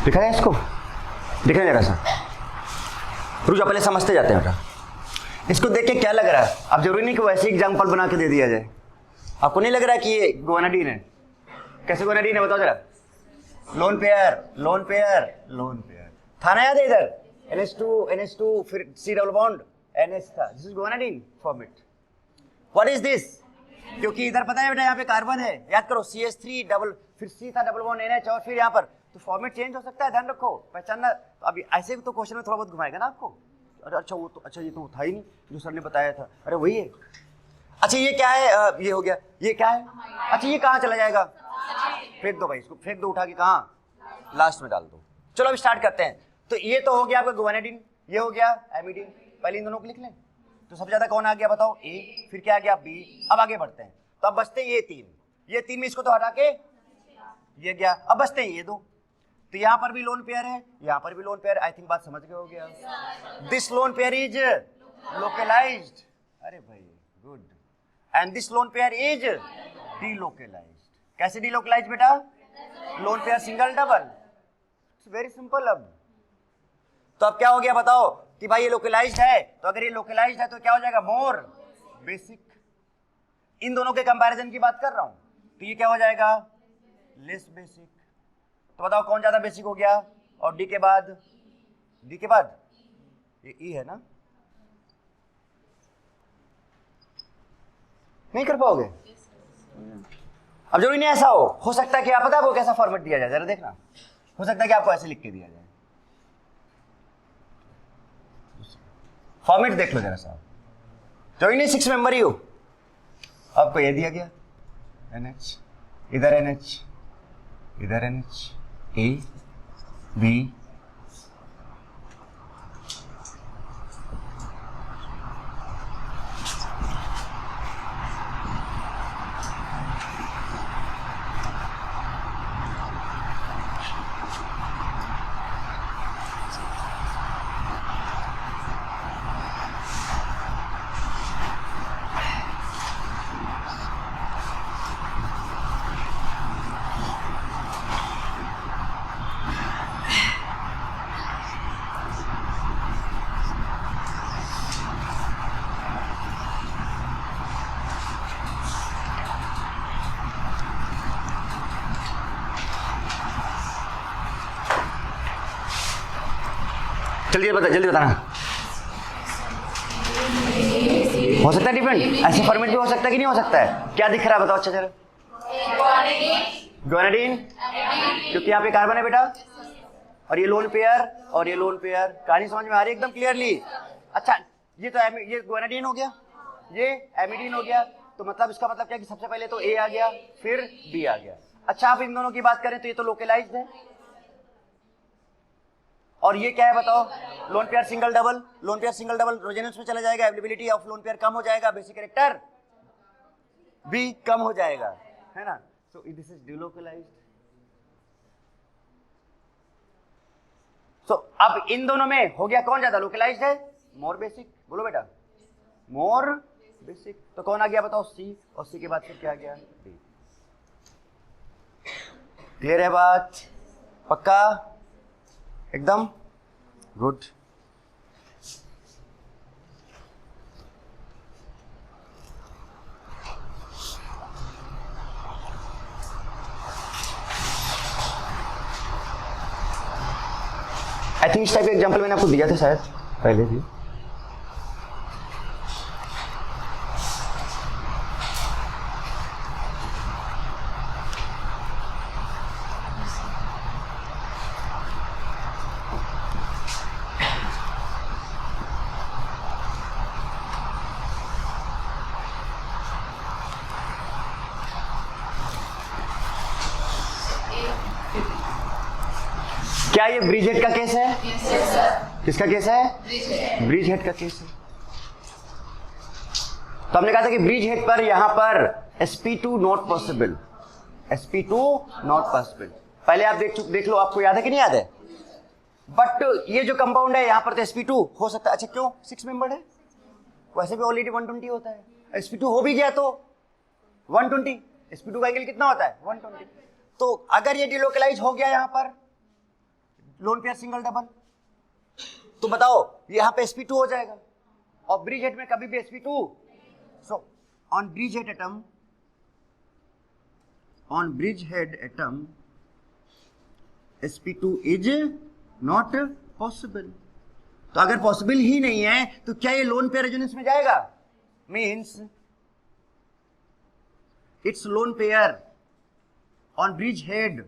दिखा है इसको? दिखा जरा सा। रुक जाओ, पहले समझते जाते हैं बेटा। इसको देख के क्या लग रहा है? अब जरूरी नहीं कि वैसे एग्जाम्पल बना के दे दिया जाए। आपको नहीं लग रहा है कि ये गुआनाडीन है? कैसे गुआनाडीन है बताओ जरा। Lone pair, lone pair, lone pair था ना, याद है इधर NH2 फिर C डबल बॉन्ड NH था। This is guanidine format. What is this? क्योंकि इधर पता है बेटा यहाँ पे कार्बन है, याद करो CH3 डबल फिर C था डबल बॉन्ड NH और फिर यहाँ पर, तो फॉर्मेट चेंज हो सकता है, ध्यान रखो, पहचानना। अभी ऐसे तो क्वेश्चन में थोड़ा बहुत घुमाएगा ना आपको। अरे अच्छा वो तो, अच्छा ये तो था ही नहीं जो सर ने बताया था। अरे वही है। अच्छा ये क्या है? ये हो गया। ये क्या है? अच्छा ये कहाँ चला जाएगा? फेंक दो भाई इसको, फेंक दो उठा के, कहाँ? लास्ट में डाल दो। चलो अब स्टार्ट करते हैं। तो ये तो हो गया आपका गुआनाडीन, ये हो गया एमिडीन। पहले इन दोनों को लिख लें। तो सबसे ज्यादा कौन आ गया बताओ? ए, फिर क्या आ गया? बी। अब आगे बढ़ते हैं। तो अब बचते ये तीन में इसको तो हटा के ये गया। अब बचते हैं ये दो। तो यहां पर भी लोन पेयर है, यहां पर भी लोन पेयर। आई थिंक बात समझ गए हो गया। This lone pair is localized. अरे भाई good. And this lone pair is delocalized. कैसे डीलोकलाइज्ड बेटा? Lone pair single double. It's very simple. अब तो अब क्या हो गया बताओ कि भाई ये लोकलाइज्ड है, तो अगर ये लोकलाइज्ड है तो क्या हो जाएगा? मोर बेसिक। इन दोनों के कंपैरिजन की बात कर रहा हूं, तो ये क्या हो जाएगा? Less basic. तो बताओ कौन ज्यादा बेसिक हो गया? और डी के बाद ये ई है ना? नहीं कर पाओगे? अब जरूरी नहीं ऐसा हो सकता है कि आप पता है वो कैसा फॉर्मेट दिया जाए, जरा देखना। हो सकता है कि आपको ऐसे लिख के दिया जाए। फॉर्मेट देख लो जरा सा। जरूरी नहीं 6 मेंबर ही हो। आपको ये दिया गया NH, इधर NH, इधर NH, A, B, जल्दी बताना। हो सकता है डिफरेंट, ऐसे फॉर्मेट भी हो सकता है कि नहीं हो सकता है? क्या दिख रहा है बताओ अच्छा जरा। गुआनाडीन, क्योंकि यहाँ पे कार्बन है बेटा, और ये लोन पेयर और ये लोन पेयर। कहानी समझ में आ रही है एकदम क्लियरली? अच्छा ये तो ये गुआनाडीन हो गया, ये एमिडीन हो गया। तो मतलब इसका मतलब क्या कि सबसे पहले तो ए आ गया, फिर बी आ गया। अच्छा आप इन दोनों की बात करें तो ये तो लोकलाइज्ड है, और ये क्या है बताओ? Loan pair single double. Loan pair single double resonance में चला जाएगा, अवेलेबिलिटी ऑफ लोन पेयर कम हो जाएगा, बेसिक कैरेक्टर भी कम हो जाएगा, है ना? So this is delocalised. सो अब इन दोनों में हो गया कौन ज्यादा लोकलाइज्ड है? मोर बेसिक। बोलो बेटा, मोर बेसिक। तो कौन आ गया बताओ? सी, और सी के बाद फिर क्या आ गया? डी। क्लियर है बात? पक्का? एकदम गुड। आई थिंक इस टाइप का एग्जाम्पल मैंने आपको दिया था शायद पहले भी। क्या ये ब्रिज हेड का केस है? किसका केस है? ब्रिज हेड का केस है। तो हमने कहा था कि ब्रिज हेड पर यहां पर sp2 not possible, sp2 not possible. पहले आप देख लो, आपको याद है कि नहीं याद है? बट ये जो कंपाउंड है यहां पर तो sp2 हो सकता है। अच्छा क्यों? 6 मेंबर है, वैसे भी ऑलरेडी 120 होता है। sp2 हो भी गया तो 120, sp2 का एंगल कितना होता है? 120। तो अगर ये डिलोकलाइज हो गया यहां पर लोन पेयर सिंगल डबल, तो बताओ यहां पे sp2 हो जाएगा, और ब्रिज हेड में कभी भी sp2। So on bridge head atom sp2 is not possible. तो अगर पॉसिबल ही नहीं है तो क्या ये लोन पेयर रेजोनेंस में जाएगा? Means it's lone pair on bridge head,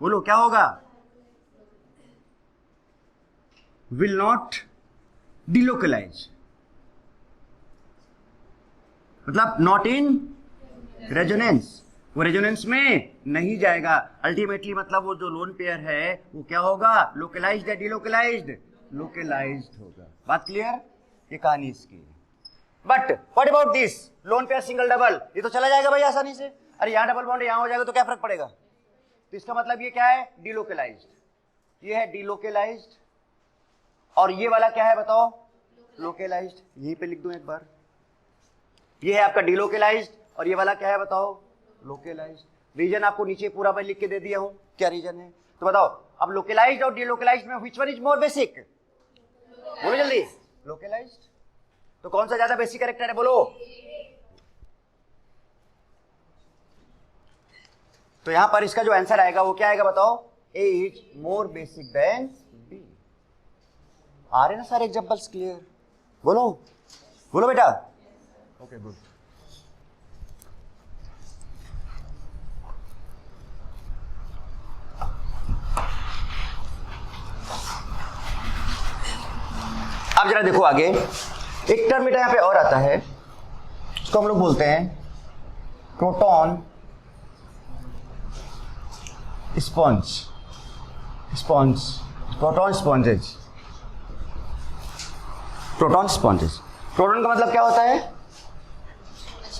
बोलो क्या होगा? will not delocalize, मतलब not in resonance, वो रेजोनेंस में नहीं जाएगा। अल्टीमेटली मतलब वो जो लोन पेयर है वो क्या होगा? लोकलाइज्ड या डिलोकलाइज्ड? लोकलाइज्ड होगा। बात क्लियर? ये कहानी इसकी है। But what about this lone pair single double? ये तो चला जाएगा भाई आसानी से। अरे यहाँ डबल बॉन्ड यहाँ हो जाएगा तो क्या फर्क पड़ेगा? तो इसका मतलब ये क्या है? डिलोकलाइज्ड। ये है डिलोकलाइज्ड, और ये वाला क्या है बताओ? लोकलाइज्ड। यहीं पे लिख दूं एक बार, ये है आपका डिलोकलाइज्ड, और ये वाला क्या है बताओ? लोकलाइज्ड। रीजन आपको नीचे पूरा मैं लिख के दे दिया हूं, क्या रीजन है तो बताओ। अब लोकलाइज्ड और डिलोकलाइज्ड में which one is more basic? बोलो जल्दी। लोकलाइज्ड। तो कौन सा ज्यादा बेसिक कैरेक्टर है बोलो? तो यहां पर इसका जो आंसर आएगा वो क्या आएगा बताओ? A is more basic than B. आ रहे ना सारे एग्जांपल्स क्लियर? बोलो बोलो बेटा। Okay good. अब जरा देखो आगे, एक टर्म बेटा यहां पे और आता है, उसको हम लोग बोलते हैं proton sponge. Proton sponges. Proton sponges. Proton का मतलब क्या होता है?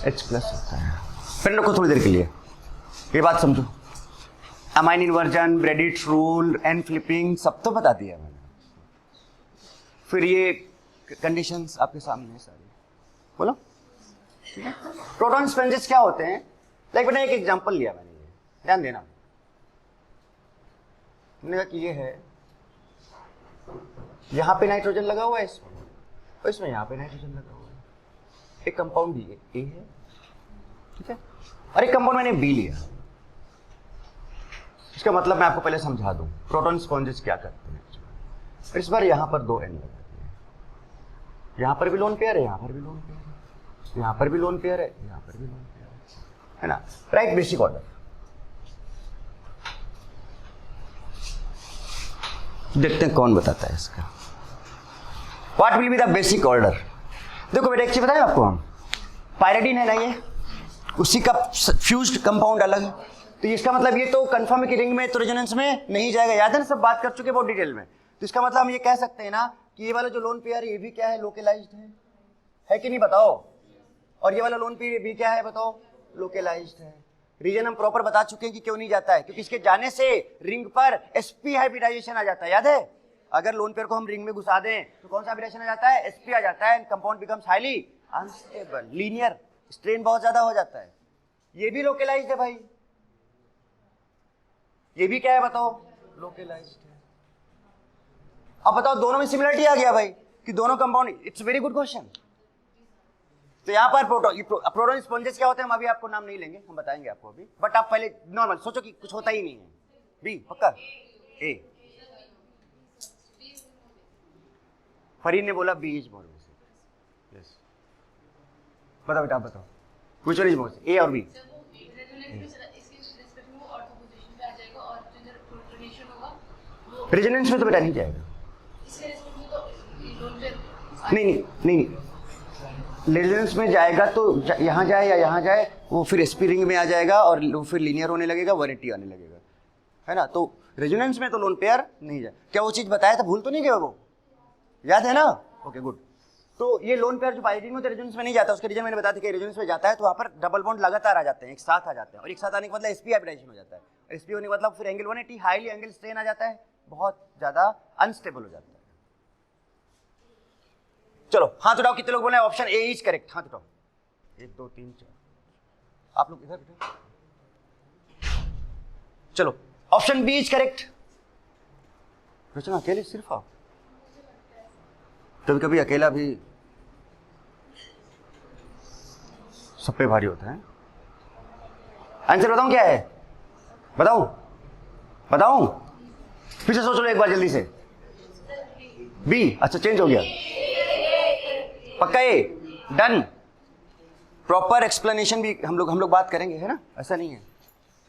H+ होता है। फिर रखो थोड़ी देर के लिए, ये बात समझो। Amine inversion, Bredt rule, N flipping सब तो बता दिया मैंने। फिर ये कंडीशंस आपके सामने है सारी, बोलो। प्रोटॉन स्पॉन्जेस क्या होते हैं? लाइक मैंने एक एग्जांपल लिया, मैंने ये ध्यान देना। मैंने कहा कि ये है, यहां पे नाइट्रोजन लगा हुआ है इसमें यहां पे नाइट्रोजन लगा हुआ है। एक कंपाउंड ए है, ठीक है, और एक कंपाउंड मैंने बी लिया। इसका मतलब मैं आपको पहले समझा दूं, प्रोटॉन स्पॉन्जेस क्या करते हैं। इस बार यहां पर 2 एन लगा दिए, यहां पर भी लोन पेयर है, यहां पर भी लोन पेयर है, यहां पर भी लोन पेयर है, यहां पर भी लोन पेयर है ना? Right, basic order. देखते हैं कौन बताता है इसका। What will be the basic order? देखो बेटा एक चीज बताएं आपको, हम पायरिडीन है ना, ये उसी का फ्यूज्ड कंपाउंड अलग है। तो इसका मतलब ये तो कंफर्म है कि रिंग में तो रेजोनेंस में नहीं जाएगा। याद है ना, सब बात कर चुके बहुत डिटेल में। तो इसका मतलब हम ये कह सकते हैं ना कि ये वाला जो लोन पेयर है ये भी क्या है? लोकलाइज्ड है कि नहीं बताओ? और ये वाला लोन पेयर भी क्या है बताओ? लोकलाइज्ड है। रीजन हम प्रॉपर बता चुके हैं कि क्यों नहीं जाता है, क्योंकि इसके जाने से रिंग पर sp हाइब्रिडाइजेशन आ जाता है। याद है? अगर लोन पेयर को हम रिंग में घुसा दें तो कौन सा हाइब्रिडाइजेशन आ जाता है? sp आ जाता है, and compound becomes highly unstable, linear, strain बहुत ज्यादा हो जाता है। ये भी लोकलाइज्ड है भाई, ये भी क्या है बताओ? लोकलाइज्ड है। अब बताओ दोनों में सिमिलरिटी आ गया भाई कि दोनों compound. It's very good question. तो यहाँ पर प्रोटॉन स्पॉन्जेस क्या होते हैं, हम अभी आपको नाम नहीं लेंगे, हम बताएंगे आपको अभी। बट आप पहले नॉर्मल सोचो कि कुछ होता ही नहीं है। बी पक्का? ए फरीन ने बोला B is more basic. Yes, बताओ बेटा, आप बताओ which one is more, A और बी? रेजोनेंस में तो बेटा नहीं जाएगा। नहीं नहीं नहीं, रेजोनेंस में जाएगा तो यहाँ जाए या यहाँ जाए, वो फिर एसपी रिंग में आ जाएगा और वो फिर लीनियर होने लगेगा, 180 आने लगेगा, है ना। तो रेजोनेंस में तो लोन पेयर नहीं जाए। क्या वो चीज बताया था, भूल तो नहीं गया वो? याद है ना? Okay good. तो ये लोन पेयर जो पाइरीन में तो रेजोनेंस में नहीं जाता, उसका रीजन मैंने बताया था कि रेजोनेंस में जाता है तो वहाँ पर डबल बॉन्ड लगातार आ जाते हैं, एक साथ आ जाते हैं, और एक साथ आने के मतलब एसपी हाइब्रिडाइजेशन हो जाता है। एसपी होने के मतलब फिर एंगल 180 हाईली एंगल स्ट्रेन आ जाता है, बहुत ज्यादा अनस्टेबल हो जाता है। चलो हाथ उठाओ, कितने लोग बोले ऑप्शन ए इज करेक्ट? हाथ उठाओ, 1 2 3 4। आप लोग इधर बैठो। चलो ऑप्शन बी इज करेक्ट। रचना अकेले सिर्फ आप? कभी कभी अकेला भी सब पे भारी होता है। आंसर बताऊं क्या है? बताऊं बताऊं? फिर से सोच लो एक बार जल्दी से। बी, अच्छा चेंज हो गया, पक्का ए, डन। प्रॉपर एक्सप्लेनेशन भी हम लोग बात करेंगे, है ना, ऐसा नहीं है।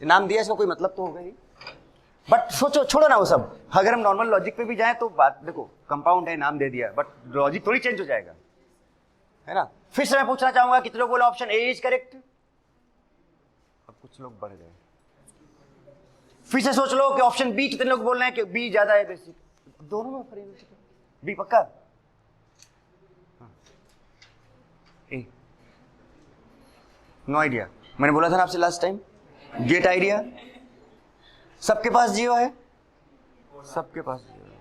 नाम दिया इसका कोई मतलब तो होगा ही, बट सोचो, छोड़ो ना वो सब। अगर हम नॉर्मल लॉजिक पे भी जाएं तो बात देखो, कंपाउंड है, नाम दे दिया, बट लॉजिक थोड़ी चेंज हो जाएगा, है ना। फिर से मैं पूछना चाहूंगा, कितने लोग बोला ऑप्शन ए इज करेक्ट? अब कुछ लोग बढ़ गए। फिर से सोच लो कि ऑप्शन बी, कितने लोग बोल रहे हैं कि बी ज्यादा है बेसिक? दोनों में फर्क, बी पक्का? ए, नो आइडिया। मैंने बोला था ना आपसे लास्ट टाइम, गेट आइडिया। सबके पास जियो है, सबके पास जियो है।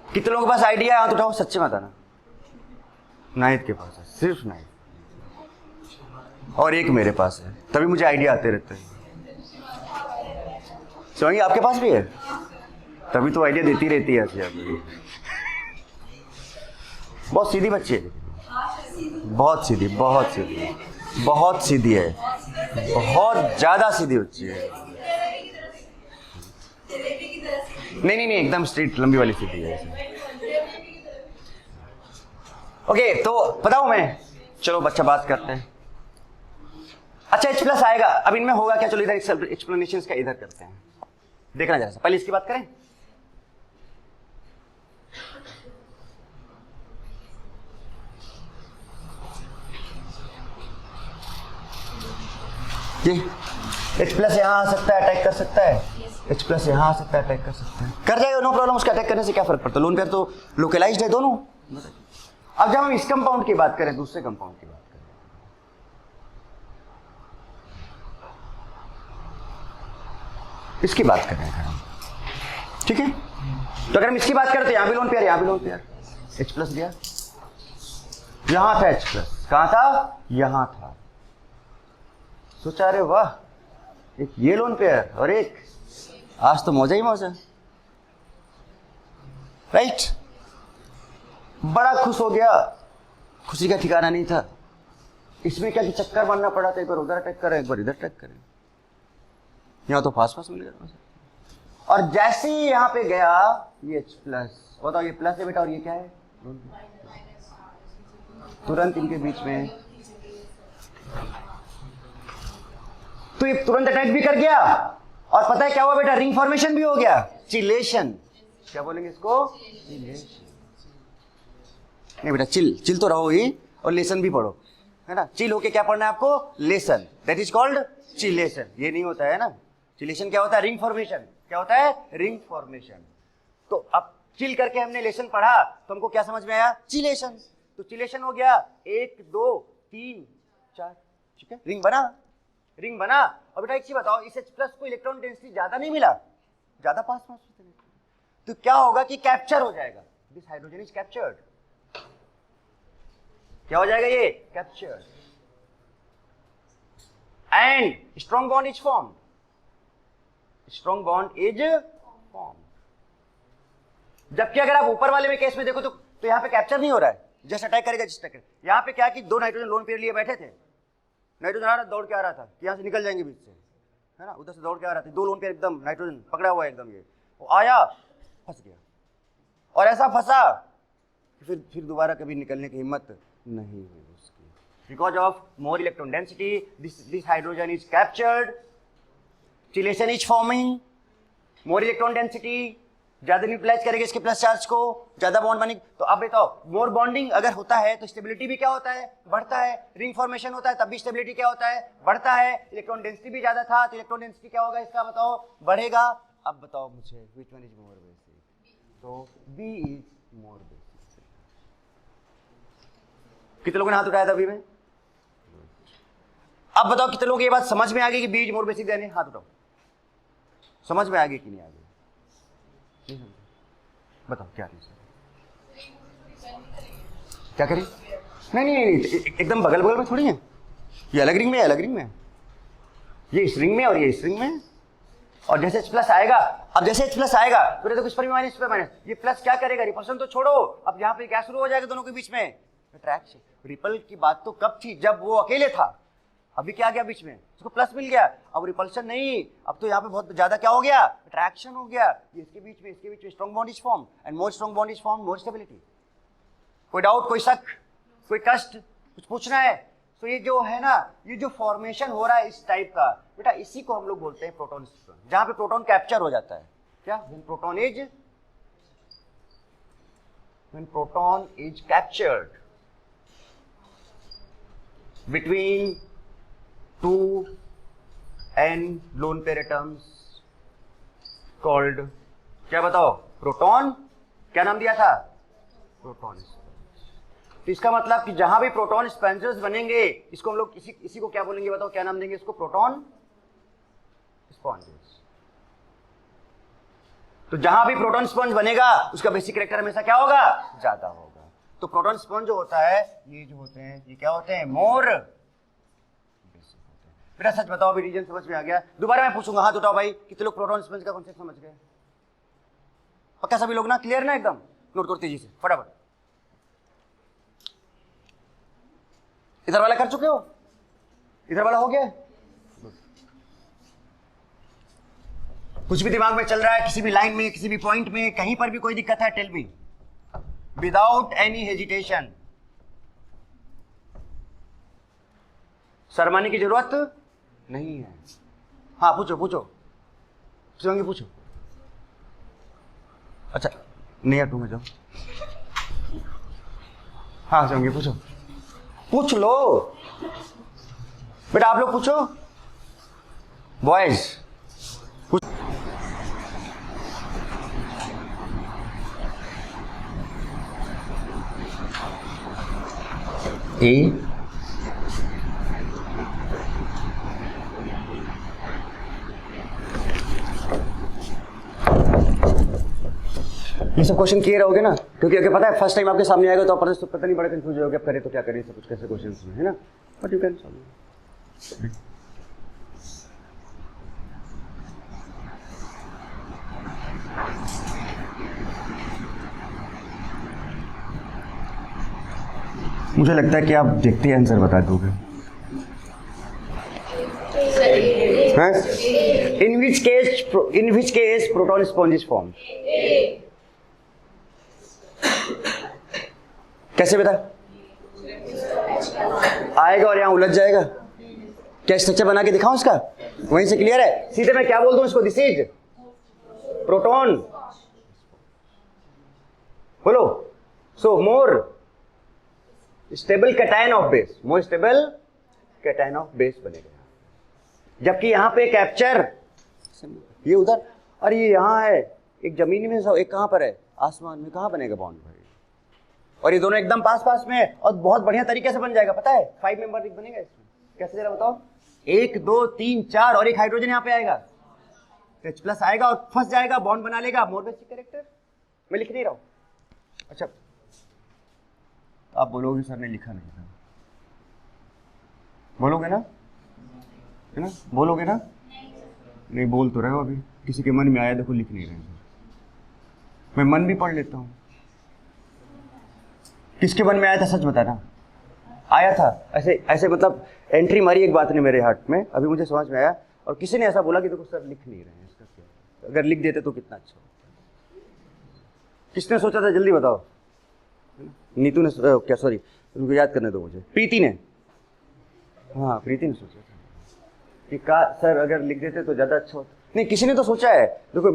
कितने लोगों के पास आइडिया है? हाथ उठाओ, सच्चे मत आना। नाहिद के पास है, सिर्फ नाहिद, और एक मेरे पास है, तभी मुझे आइडिया आते रहते हैं। सोनी आपके पास भी है, तभी तो आइडिया देती रहती है ऐसे। बहुत सीधी बच्ची है, बहुत सीधी, बहुत सीधी, बहुत सीधी है, बहुत ज्यादा सीधी बच्ची है। नहीं नहीं नहीं, एकदम स्ट्रेट लंबी वाली सीधी है। ओके, तो बताऊं मैं? चलो बच्चा बात करते हैं। अच्छा H प्लस आएगा, अब इनमें होगा क्या? चलो इधर एक्सप्लेनेशन का इधर करते हैं, देखना जरा सा। पहले इसकी बात करें। ये H प्लस यहां आ सकता है, अटैक कर सकता है, H प्लस यहां आ सकता है, अटैक कर सकता है, कर जाएगा, नो प्रॉब्लम। उसका अटैक करने से क्या फर्क पड़ता है? लोन पेयर तो लोकलाइज्ड है दोनों। अब जब हम इस कंपाउंड की बात करें, दूसरे कंपाउंड की बात करें, इसकी बात करें अगर हम, ठीक है? तो अगर हम इसकी बात करें तो यहां भी लोन पेयर, यहां भी लोन पेयर, H प्लस दिया, यहां था H प्लस, कहां था? यहां था। सोचा अरे वाह, एक ये लोन पेयर और एक, आज तो मौजा ही मौजा, राइट? बड़ा खुश हो गया, खुशी का ठिकाना नहीं था। इसमें क्या कि चक्कर मारना पड़ा था, एक बार उधर अटैक करें, एक बार इधर अटैक करें, यहां तो फास्ट फास्ट मिल गया। और जैसे ही यहां पे गया ये H प्लस, बताओ ये प्लस है बेटा और ये क्या है? तुरंत इनके बीच में, तो ये तुरंत अटैक भी कर गया, और पता है क्या हुआ बेटा? रिंग फॉर्मेशन भी हो गया, चिलेशन। क्या बोलेंगे इसको? चिलेशन। नहीं बेटा, चिल तो रहो ही, और लेसन भी पढ़ो, है ना। चिल होके क्या पढ़ना है आपको? Lesson, that is called chelation. ये नहीं होता है ना, चिलेशन क्या होता है? Ring formation. क्या होता है? Ring formation. तो अब चिल करके हमने लेसन पढ़ा तो हमको क्या समझ में आया? चिलेशन। तो चिलेशन हो गया, 1 2 3 4, ठीक है, रिंग बना, रिंग बना। और बेटा एक चीज बताओ, इस H प्लस को इलेक्ट्रॉन डेंसिटी ज्यादा नहीं मिला, ज्यादा पास पास, तो क्या होगा कि कैप्चर हो जाएगा, दिस हाइड्रोजन इज कैप्चर्ड। क्या हो जाएगा? ये captured, and strong bond is form, strong bond is form. जबकि अगर आप ऊपर वाले में केस में देखो तो यहां पे कैप्चर नहीं हो रहा है, जस्ट अटैक करेगा, जस्ट अटैक करेगा। यहां पे क्या कि 2 नाइट्रोजन लोन पेयर लिए बैठे थे, नाइट्रोजन आ रहा दौड़ के आ रहा था कि यहां से निकल जाएंगे बीच से, है ना, उधर से दौड़ के आ रहा था, 2 लोन पेयर एकदम नाइट्रोजन पकड़ा हुआ है एकदम, ये वो आया फंस गया, और ऐसा फंसा कि फिर दोबारा कभी निकलने की हिम्मत नहीं हुई उसकी, because of more electron density this hydrogen is captured, chelation is forming, more electron density, ज्यादा न्यूट्रलाइज करेगा इसके प्लस चार्ज को, ज्यादा बॉन्ड बनेगा। तो अब बताओ, मोर बॉन्डिंग अगर होता है तो स्टेबिलिटी भी क्या होता है, बढ़ता है, रिंग फॉर्मेशन होता है तब भी स्टेबिलिटी क्या होता है, बढ़ता है, इलेक्ट्रॉन डेंसिटी भी ज्यादा था तो इलेक्ट्रॉन डेंसिटी क्या होगा इसका बताओ, बढ़ेगा। अब बताओ मुझे which one is more basic, तो बी इज मोर बेसिक। कितने लोगों ने हाथ उठाया था अभी में? अब बताओ कितने लोगों को ये बात समझ में आ गई कि बी इज मोर बेसिक देने, हाथ उठाओ, समझ में आ गई कि नहीं आ गई? बताओ क्या रीजन, क्या करें? नहीं, एकदम बगल बगल में थोड़ी है, ये अलग रिंग में है, अलग रिंग में है, ये इस रिंग में और ये इस रिंग में, और जैसे H प्लस आएगा, अब जैसे H प्लस आएगा तो देखो इस पर भी माइनस, इस पर माइनस, ये प्लस क्या करेगा, रिपल्शन तो छोड़ो, अब यहाँ पे क्या शुरू हो जाएगा दोनों के बीच में, अट्रैक्शन। रिपल की बात तो कब थी, जब वो अकेले था, अभी क्या गया बीच में, उसको प्लस मिल गया, अब रिपल्शन नहीं, अब तो यहाँ पे बहुत ज्यादा क्या हो गया, अट्रैक्शन हो गया, ये इसके बीच में strong bond is form, and more strong bond is form more stability. कोई डाउट, कोई शक, कोई कष्ट, कुछ पूछना है? तो ये जो है ना, ये जो फॉर्मेशन हो रहा है इस टाइप का बेटा, इसी को हम लोग बोलते हैं प्रोटॉन स्पंज, जहां पे प्रोटॉन कैप्चर हो जाता है। क्या? When proton is captured between two n lone pair atoms called, क्या बताओ, प्रोटॉन, क्या नाम दिया था, प्रोटॉन स्पंज। तो इसका मतलब कि जहां भी प्रोटॉन स्पंजेस बनेंगे, इसको हम लोग इसी को क्या बोलेंगे बताओ, क्या नाम देंगे इसको, प्रोटॉन स्पंजेस। तो जहां भी प्रोटॉन स्पंज बनेगा उसका बेसिक कैरेक्टर हमेशा क्या होगा, ज्यादा होगा। तो प्रोटॉन स्पंज जो होता है, ये जो होते हैं, ये क्या होते हैं, मोर बेसिक होते हैं। बेटा सच बताओ, अभी रीजन समझ में आ गया? दोबारा मैं पूछूंगा, हाथ उठाओ भाई, कितने लोग प्रोटॉन स्पंज का कॉन्सेप्ट समझ गए? पक्का सभी लोग ना, क्लियर ना एकदम? नोट करो तेजी से फटाफट। इधर वाला कर चुके हो, इधर वाला हो गया? कुछ भी दिमाग में चल रहा है, किसी भी लाइन में, किसी भी पॉइंट में, कहीं पर भी कोई दिक्कत है, tell me without any hesitation. शर्माने की जरूरत नहीं है। हाँ पूछो पूछो, पूछो। अच्छा नहीं हटूंगा, जाओ। हाँ जाऊंगी, पूछो, पूछ लो बेटा, आप लोग पूछो, बॉयज पूछ। ए ये सब क्वेश्चन क्लियर हो गए ना? क्योंकि अगर पता है फर्स्ट टाइम आपके सामने आएगा तो आप पता नहीं, बड़ा कंफ्यूज हो गया, अब करें तो क्या करें, सब कुछ कैसे क्वेश्चन है ना, बट यू कैन सॉल्व। मुझे लगता है कि आप देखते ही आंसर बता दोगे। In which case proton sponge is form? कैसे बेटा आएगा और यहां उलझ जाएगा? क्या स्ट्रक्चर बना के दिखाऊं इसका? वहीं से क्लियर है? सीधे मैं क्या बोल दूं इसको, दिस इज प्रोटॉन, बोलो। So more stable cation of base, more stable cation of base बनेगा। जबकि यहां पे कैप्चर, ये उधर, और ये यहां है, एक जमीन में, एक कहां पर है, आसमान में, कहां बनेगा बॉन्ड भाई? और ये दोनों एकदम पास पास में है, और बहुत बढ़िया तरीके से बन जाएगा, पता है? 5 मेंबर रिंग बनेगा इसमें। कैसे जरा बताओ? 1 2 3 4 और एक हाइड्रोजन यहां पे आएगा, H प्लस आएगा और फंस जाएगा, बॉन्ड बना लेगा, मोर बेसिक कैरेक्टर। मैं लिख नहीं रहा हूं। अच्छा आप बोलोगे सर ने लिखा नहीं था, बोलोगे ना, है ना, बोलोगे ना? नहीं बोल तो रहे हो, अभी किसी के मन में आया, देखो लिख नहीं रहे। मैं मन भी पढ़ लेता हूँ। किसके मन में आया था, सच बताना? आया था ऐसे ऐसे, मतलब एंट्री मारी एक बात ने मेरे हार्ट में, अभी मुझे समझ में आया, और किसी ने ऐसा बोला कि देखो सर लिख नहीं रहे हैं, इसका क्या, अगर लिख देते तो कितना अच्छा होता। किसने सोचा था, जल्दी बताओ। नीतू ने क्या, सॉरी उनको याद करने दो मुझे, प्रीति ने, हाँ प्रीति ने सोचा था कि सर अगर लिख देते तो ज़्यादा अच्छा होता। नहीं, किसी ने तो सोचा है। देखो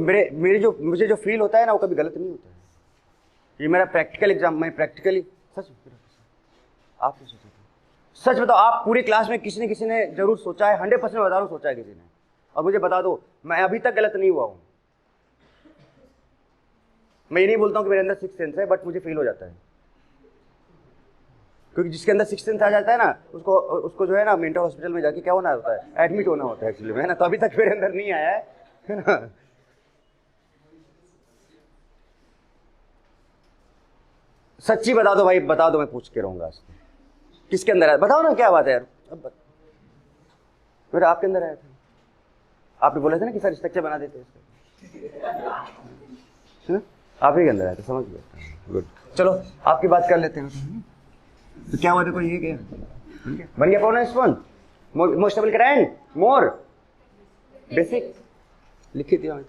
मुझे जो फील होता है ना वो कभी गलत नहीं होता है। ये मेरा प्रैक्टिकल एग्जाम, मैं प्रैक्टिकली सच आपने सोचा था, सच बताओ आप पूरी क्लास में किसी ने जरूर सोचा है, 100% बता रहा हूँ सोचा है किसी ने। और मुझे बता दो, मैं अभी तक गलत नहीं हुआ हूँ। मैं ये नहीं बोलता हूँ कि मेरे अंदर सिक्स सेंस है, बट मुझे फील हो जाता है, क्योंकि जिसके अंदर सिक्स सेंस आ जाता है ना उसको जो है ना मेंटल हॉस्पिटल में जाके क्या होना होता है, एडमिट होना होता है एक्चुअली में, है ना। तो अभी तक मेरे अंदर नहीं आया है ना। सच्ची बता दो भाई, बता दो, मैं पूछ के रहूंगा किसके अंदर आया, बताओ ना क्या बात है यार। अब मेरा आपके अंदर आया था, आपने बोला था ना कि सर स्ट्रक्चर बना देते हैं आप ही के अंदर आया था, समझ गया। गुड, चलो आपकी बात कर लेते हैं। तो क्या हुआ, देखो ये क्या बन गया pronounce one, more stable cation, more basic लिख दिया मैं,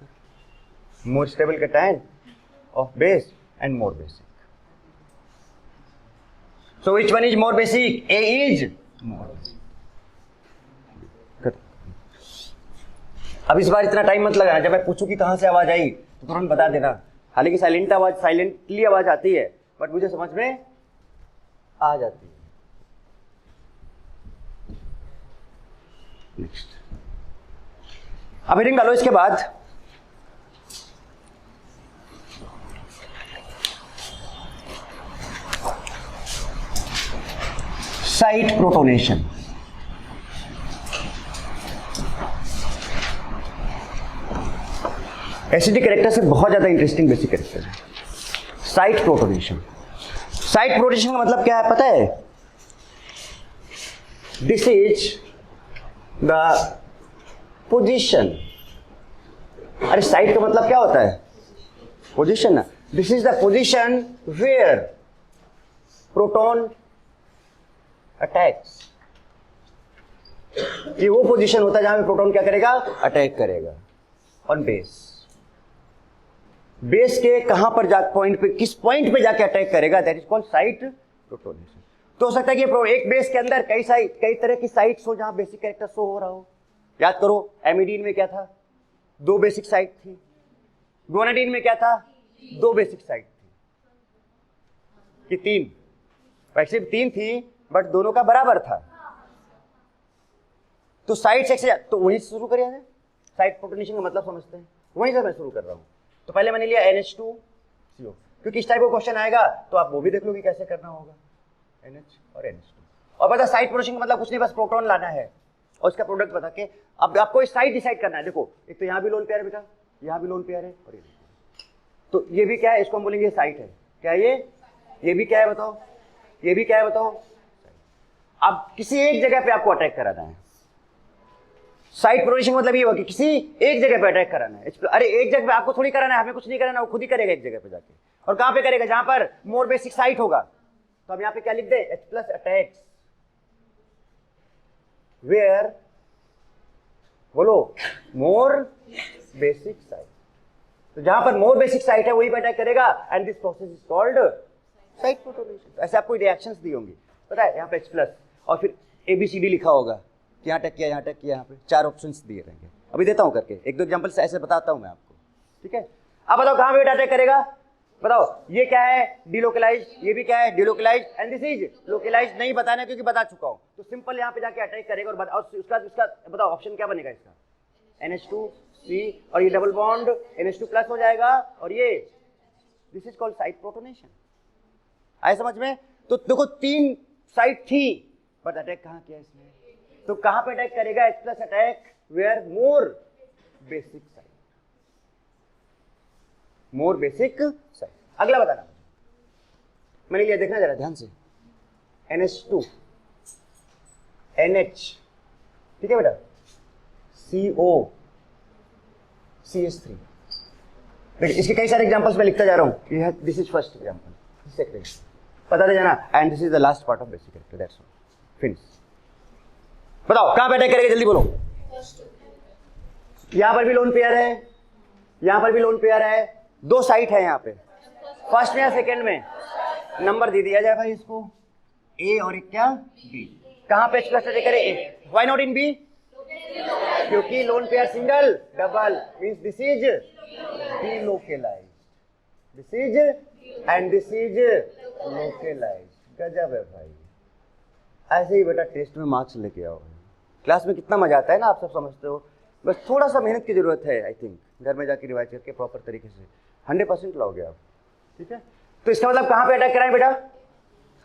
more stable cation of base and more basic. So which one is more basic? A is more basic. अब इस बार इतना टाइम मत लगाना, जब मैं पूछूं कि कहां से आवाज आई तो तुरंत बता देना। हालांकि साइलेंटली आवाज आती है, बट मुझे समझ में आ जाती है। नेक्स्ट, अब हेडिंग डालो इसके बाद। Site protonation. एसिडिक कैरेक्टर से बहुत ज्यादा इंटरेस्टिंग बेसिक कैरेक्टर है साइट प्रोटोनेशन। साइट प्रोटोनेशन का मतलब क्या है पता है? This is the position. अरे साइट का मतलब क्या होता है? पोजीशन ना। This is the position where proton attacks. ये वो पोजीशन होता है जहां पे प्रोटॉन क्या करेगा? अटैक करेगा ऑन बेस। बेस के कहां पर पॉइंट पे, किस पॉइंट पे जाके अटैक करेगा, that is called site protonation. तो हो सकता है कि एक बेस के अंदर कई तरह की साइट्स हो जहां बेसिक कैरेक्टर शो हो रहा हो। याद करो एमिडीन में क्या था? 2 बेसिक साइट थी। गुआनिडीन में क्या था? 2 बेसिक साइट थी कि 3? वैसे 3 थी बट दोनों का बराबर था। तो साइट से तो वहीं से शुरू करिए। साइट प्रोटोनेशन का मतलब समझते हैं, वहीं से मैं शुरू कर रहा हूं। तो पहले मैंने लिया NH2CO, क्योंकि इस टाइप का क्वेश्चन आएगा तो आप वो भी देख लो कि कैसे करना होगा, NH और NH2। और पता साइट प्रोटोनेशन का मतलब कुछ नहीं, बस प्रोटॉन लाना है और इसका प्रोडक्ट बता के अब आपको इस साइट डिसाइड करना है। देखो एक तो यहाँ भी लोन पेयर है बेटा, यहाँ भी लोन पेयर है, और तो ये भी क्या है? इसको हम बोलेंगे साइट है। क्या ये भी क्या है बताओ? ये भी क्या है बताओ? अब किसी एक जगह पे आपको अटैक कराना है। साइट प्रोटोनेशन मतलब ये हुआ कि किसी एक जगह पे अटैक कराना है। अरे एक जगह पे आपको थोड़ी कराना है, हमें कुछ नहीं कराना, वो खुद ही करेगा एक जगह पे जाके। और कहां पे करेगा? जहां पर मोर बेसिक साइट होगा। तो हम यहां पे क्या लिख दे? H+ अटैक्स वेयर, बोलो, मोर बेसिक साइट। तो जहां पर मोर बेसिक साइट है वही पे अटैक करेगा, and this process is called site protonation. ऐसे आपको रिएक्शंस दी होंगी, पता है, यहाँ पे H+ और फिर ABCD लिखा होगा कि यहाँ अटैक किया, यहाँ अटैक किया, यहाँ पे 4 ऑप्शंस दिए रहेंगे। अभी देता हूँ करके, 1-2 एग्जांपल से ऐसे बताता हूँ मैं आपको, ठीक है? अब बताओ कहाँ पे अटैक करेगा? बताओ ये क्या है? डिलोकलाइज। ये भी क्या है? Delocalise. And this is localise. नहीं बताना क्योंकि बता चुका हूँ। तो सिंपल यहाँ पे जाके अटैक करेगा और उसका बताओ ऑप्शन क्या बनेगा इसका? NH2C और ये डबल बॉन्ड NH2+ हो जाएगा, और ये this is called site protonation. आए समझ में? तो देखो 3 साइट थी बट अटैक कहाँ किया इसने? तो कहां पे अटैक करेगा? H+ attack where more basic site, more basic site. अगला बताना मैंने लिया, देखना जरा ध्यान से। NH2 NH, ठीक है बेटा, CO CH3। देखिए इसके कई सारे एग्जांपल्स मैं लिखता जा रहा हूं। This is first example, second, पता दे जाना, and this is the last part of basic character, that's all, finish. बताओ कहां पे अटैक करेगा, जल्दी बोलो। यहां पर भी लोन पेयर है, यहां पर भी लोन पेयर है, 2 साइट है यहां पे। फर्स्ट में या सेकंड में? नंबर दे दिया जाए भाई इसको, ए और एक क्या बी। कहां पे H+ अटैक करे? A. Why not in B? क्योंकि lone pair single double means this is delocalised, this is and this is localised. गजब है भाई। ऐसे ही बेटा टेस्ट में मार्क्स लेके आओ। क्लास में कितना मजा आता है ना, आप सब समझते हो, बस थोड़ा सा मेहनत की जरूरत है। आई थिंक घर में जाके रिवाइज करके प्रॉपर तरीके से 100% लाओगे आप, ठीक है। तो इसका मतलब कहां पे अटैक कराएं बेटा?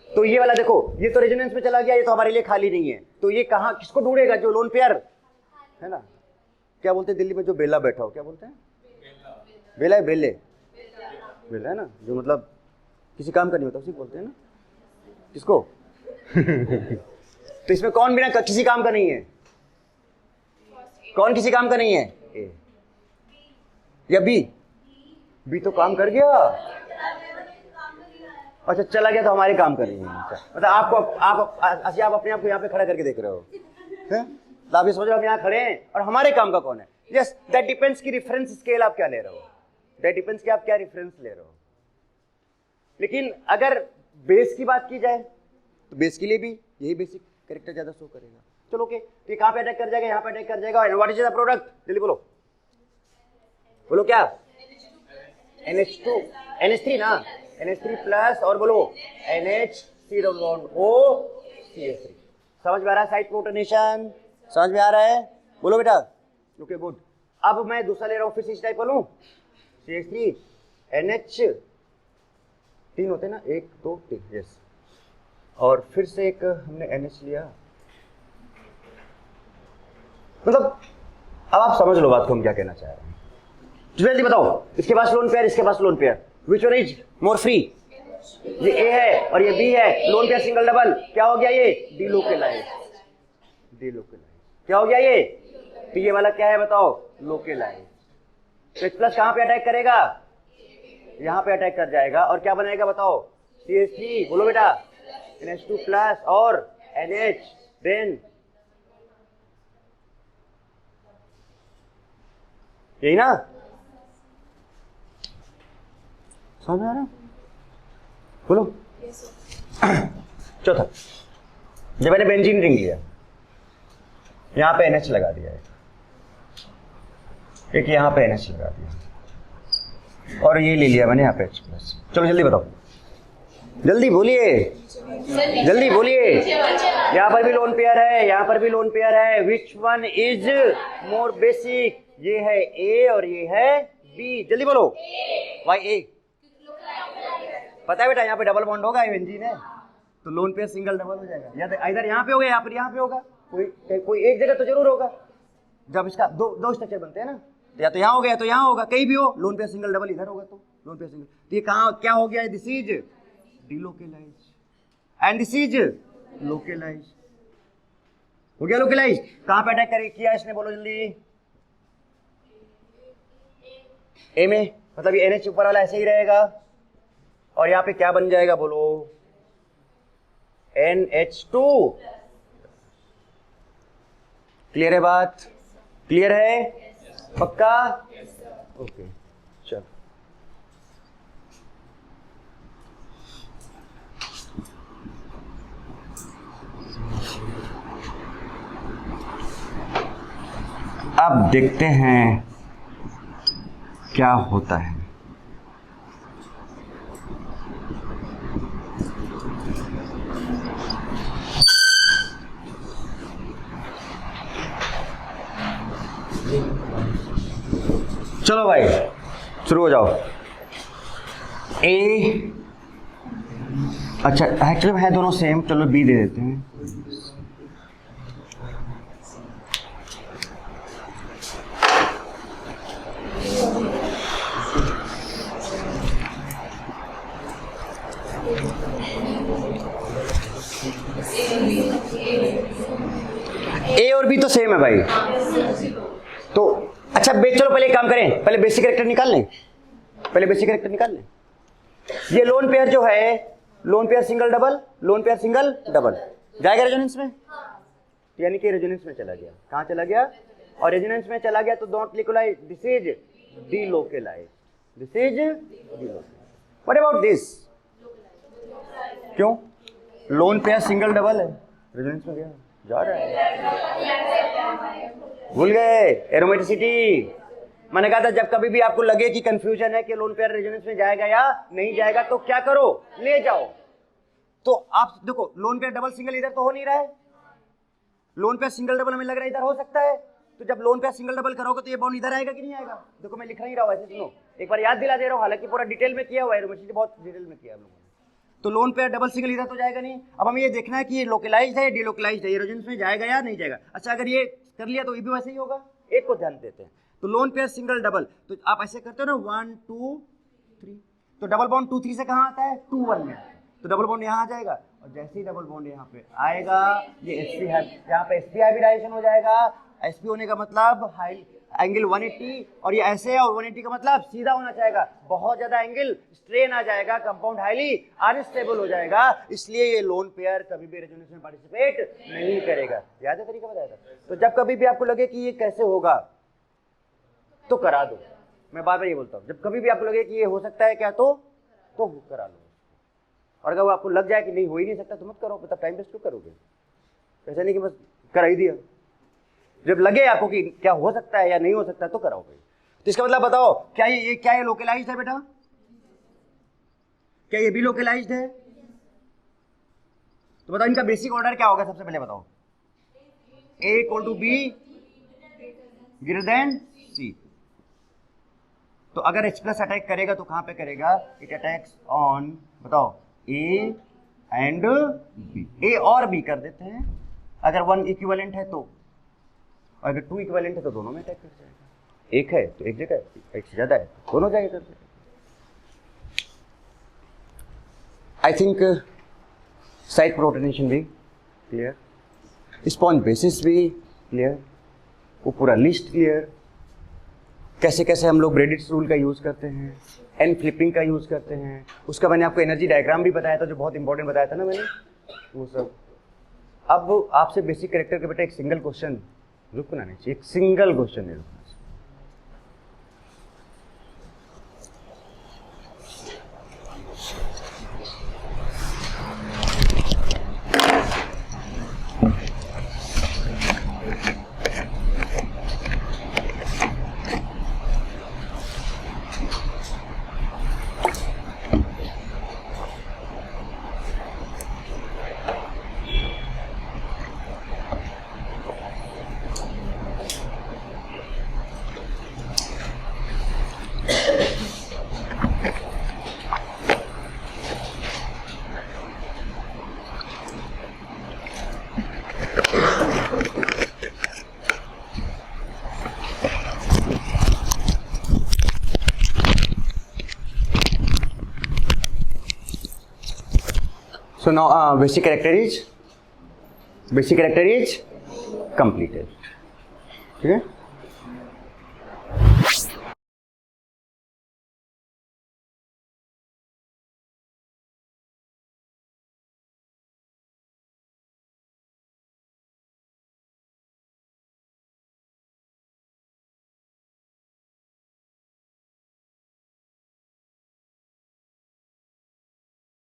तो ये वाला देखो, ये तो रेजोनेंस में चला गया, ये तो हमारे लिए खाली नहीं है, तो ये कहां किसको ढूंढेगा? जो लोन पेयर है ना, क्या बोलते हैं दिल्ली में जो बेला बैठा हो, क्या बोलते हैं? बेला है, बेले बेला है ना, जो मतलब किसी काम का नहीं होता उसी बोलते हैं ना, किसको? तो इसमें कौन बिना किसी काम का नहीं है? कौन किसी काम का नहीं है? ए या बी? बी तो काम कर गया। अच्छा चला गया तो हमारे काम कर रही है। मतलब आप अपने आप को यहाँ पे खड़ा करके देख रहे हो, हैं? तो आप ये सोच रहे हो यहाँ खड़े हैं और हमारे काम का कौन है? यस, दैट डिपेंड्स की रेफरेंस स्केल आप क्या ले रहे हो, दैट डिपेंड्स कि आप क्या रेफरेंस ले रहे हो। लेकिन अगर बेस की बात की जाए तो बेस के लिए भी यही बेसिक कैरेक्टर ज्यादा शो करेगा। चलो ओके, तो ये कहां पे अटैक कर जाएगा? यहाँ पे अटैक कर जाएगा। What is the product? जल्दी बोलो, बोलो क्या? NH2 NH3 ना, NH3 प्लस और बोलो NH COCH3। समझ में आ रहा है? साइड प्रोटोनेशन समझ में आ रहा है? बोलो बेटा। Okay good. अब मैं दूसरा ले रहा हूँ, फिर से इस टाइप बोलूं, CH3 NH 3 होते ना, 1 2 3, यस। और फिर से एक हमने NH लिया। मतलब अब आप समझ लो बात को हम क्या कहना चाह रहे हैं। जल्दी बताओ, इसके पास लोन पेयर, इसके पास lone pair, which one is more free? ये ए है और ये बी है, लोन पेयर सिंगल डबल, क्या हो गया ये? डिलोकलाइज्ड। डिलोकलाइज्ड क्या हो गया ये? तो ये वाला क्या है बताओ? लोकलाइज्ड। तो H+ कहां पे अटैक करेगा? यहां पे अटैक कर जाएगा और क्या बनाएगा बताओ? CH3, बोलो बेटा, NH2 प्लस और NH, देन यही ना, समझ में आ रहा? बोलो। चौथा, जब मैंने बेंजीन रिंग लिया, यहां पे NH लगा दिया, एक यहां पे NH लगा दिया और ये ले लिया मैंने यहाँ पे H+। चलो जल्दी बताओ, जल्दी बोलिए, जल्दी बोलिए। यहाँ पर भी लोन पेयर है, यहाँ पर भी लोन पेयर है, which one is more basic? ये है A और ये है B, जल्दी बोलो। Why A? पता है बेटा, यहाँ पे डबल बॉन्ड होगा, बेंजीन है तो लोन पेयर सिंगल डबल हो जाएगा, या तो इधर यहाँ पे होगा या फिर यहाँ पे होगा, कोई एक जगह तो जरूर होगा। जब इसका दो स्ट्रक्चर बनते हैं ना, या तो यहाँ हो गया तो यहाँ होगा, कहीं भी हो, लोन पेयर सिंगल डबल इधर होगा तो लोन पेयर सिंगल। तो ये कहाँ क्या हो गया? This is delocalised and this is localised. हो गया लोकलाइज्ड। कहाँ पे अटैक किया इसने? बोलो जल्दी। ए में, मतलब ये NH ऊपर वाला ऐसे ही रहेगा और यहाँ पे क्या बन जाएगा बोलो? NH2। क्लियर है बात? क्लियर है? पक्का? ओके चलो। अब देखते हैं क्या होता है। चलो भाई शुरू हो जाओ। ए, अच्छा एक्चुअली है दोनों सेम, चलो बी दे देते हैं। ए और बी तो सेम है भाई, तो अच्छा चलो पहले एक काम करें, पहले बेसिक कैरेक्टर निकाल लें, पहले बेसिक कैरेक्टर निकाल लें। ये लोन पेयर जो है, loan pair single double, loan pair single double जाएगा रेजोनेंस में, यानी कि रेजोनेंस में चला गया। कहां चला गया? और रेजोनेंस में चला गया तो don't localise, this is delocalise, this is delocalise. What about this? क्यों? लोन पेयर सिंगल डबल है, रेजोनेंस में गया जा रहा है, भूल गए एरोमेटिसिटी। मैंने कहा था जब कभी भी आपको लगे कि कंफ्यूजन है कि लोन पेयर रेजोनेंस में जाएगा या नहीं जाएगा तो क्या करो, ले जाओ। तो आप देखो लोन पेयर डबल सिंगल इधर तो हो नहीं रहा है, लोन पेयर सिंगल डबल हमें लग रहा है इधर हो सकता है, तो जब लोन पेयर सिंगल डबल करोगे तो ये बॉन्ड इधर आएगा कि नहीं आएगा? देखो मैं लिख नहीं रहा हूँ ऐसे, सुनो एक बार याद दिला दे रहा हूँ, हालांकि पूरा डिटेल में किया हुआ है, एरोमेटिसिटी बहुत डिटेल में किया है हम लोगों ने। तो लोन पेयर डबल सिंगल इधर तो जाएगा नहीं। अब हमें ये देखना है कि ये लोकलाइज्ड है, डिलोकलाइज्ड है, ये रेजोनेंस में जाएगा या नहीं जाएगा। अच्छा अगर ये कर लिया तो ये भी वैसे ही होगा, एक को ध्यान देते हैं। तो लोन पेयर सिंगल डबल, तो आप ऐसे करते हो ना 1 2 3, तो डबल बॉन्ड 2 3 से कहाँ आता है? 2 1 में, तो डबल बॉन्ड यहाँ आ जाएगा, और जैसे ही डबल बॉन्ड यहाँ पे आएगा ये sp है, यहाँ पे sp हाइब्रिडाइजेशन हो जाएगा। sp होने का मतलब हाई एंगल 180, और ये ऐसे है, और 180 का मतलब सीधा होना चाहिए, बहुत ज्यादा एंगल स्ट्रेन आ जाएगा, कंपाउंड हाईली अनस्टेबल हो जाएगा, इसलिए ये लोन पेयर कभी भी रेजोनेंस में पार्टिसिपेट नहीं करेगा। याद है तरीका बताया था? तो जब कभी भी आपको लगे कि ये कैसे होगा तो करा दो। मैं बार बार ये बोलता हूँ, जब कभी भी आपको लगे कि ये हो सकता है क्या तो करा लो, और अगर वो आपको लग जाए कि नहीं हो ही नहीं सकता तो मत करो, मतलब टाइम वेस्ट क्यों करोगे? ऐसा नहीं कि बस करा ही दिया। जब लगे आपको कि क्या हो सकता है या नहीं हो सकता तो कराओ भाई। तो इसका मतलब बताओ क्या ये लोकलाइज्ड है बेटा? क्या ये भी लोकलाइज्ड है? तो बताओ इनका बेसिक ऑर्डर क्या होगा? सबसे पहले बताओ, A = B > C। तो अगर H+ अटैक करेगा तो कहां पे करेगा? इट अटैक्स ऑन, बताओ, A एंड B। A और B कर देते हैं, अगर 1 इक्विवेलेंट है तो, अगर 2 इक्विवेलेंट है तो दोनों में अटैक कर जाएगा। एक है तो एक जगह, एक से ज्यादा है तो दोनों जगह कर जाएगा। आई थिंक साइड प्रोटोनेशन भी क्लियर, स्पॉन्ज बेसिस भी क्लियर, वो पूरा लिस्ट क्लियर, कैसे कैसे हम लोग ब्रेडिट्स रूल का यूज़ करते हैं, एन फ्लिपिंग का यूज़ करते हैं, उसका मैंने आपको एनर्जी डायग्राम भी बताया था जो बहुत इंपॉर्टेंट बताया था ना मैंने, वो सब। अब आपसे बेसिक कैरेक्टर के बेटा एक सिंगल क्वेश्चन रुकना नहीं चाहिए, एक सिंगल क्वेश्चन है रुकना चाहिए। So now basic character is completed. ठीक है?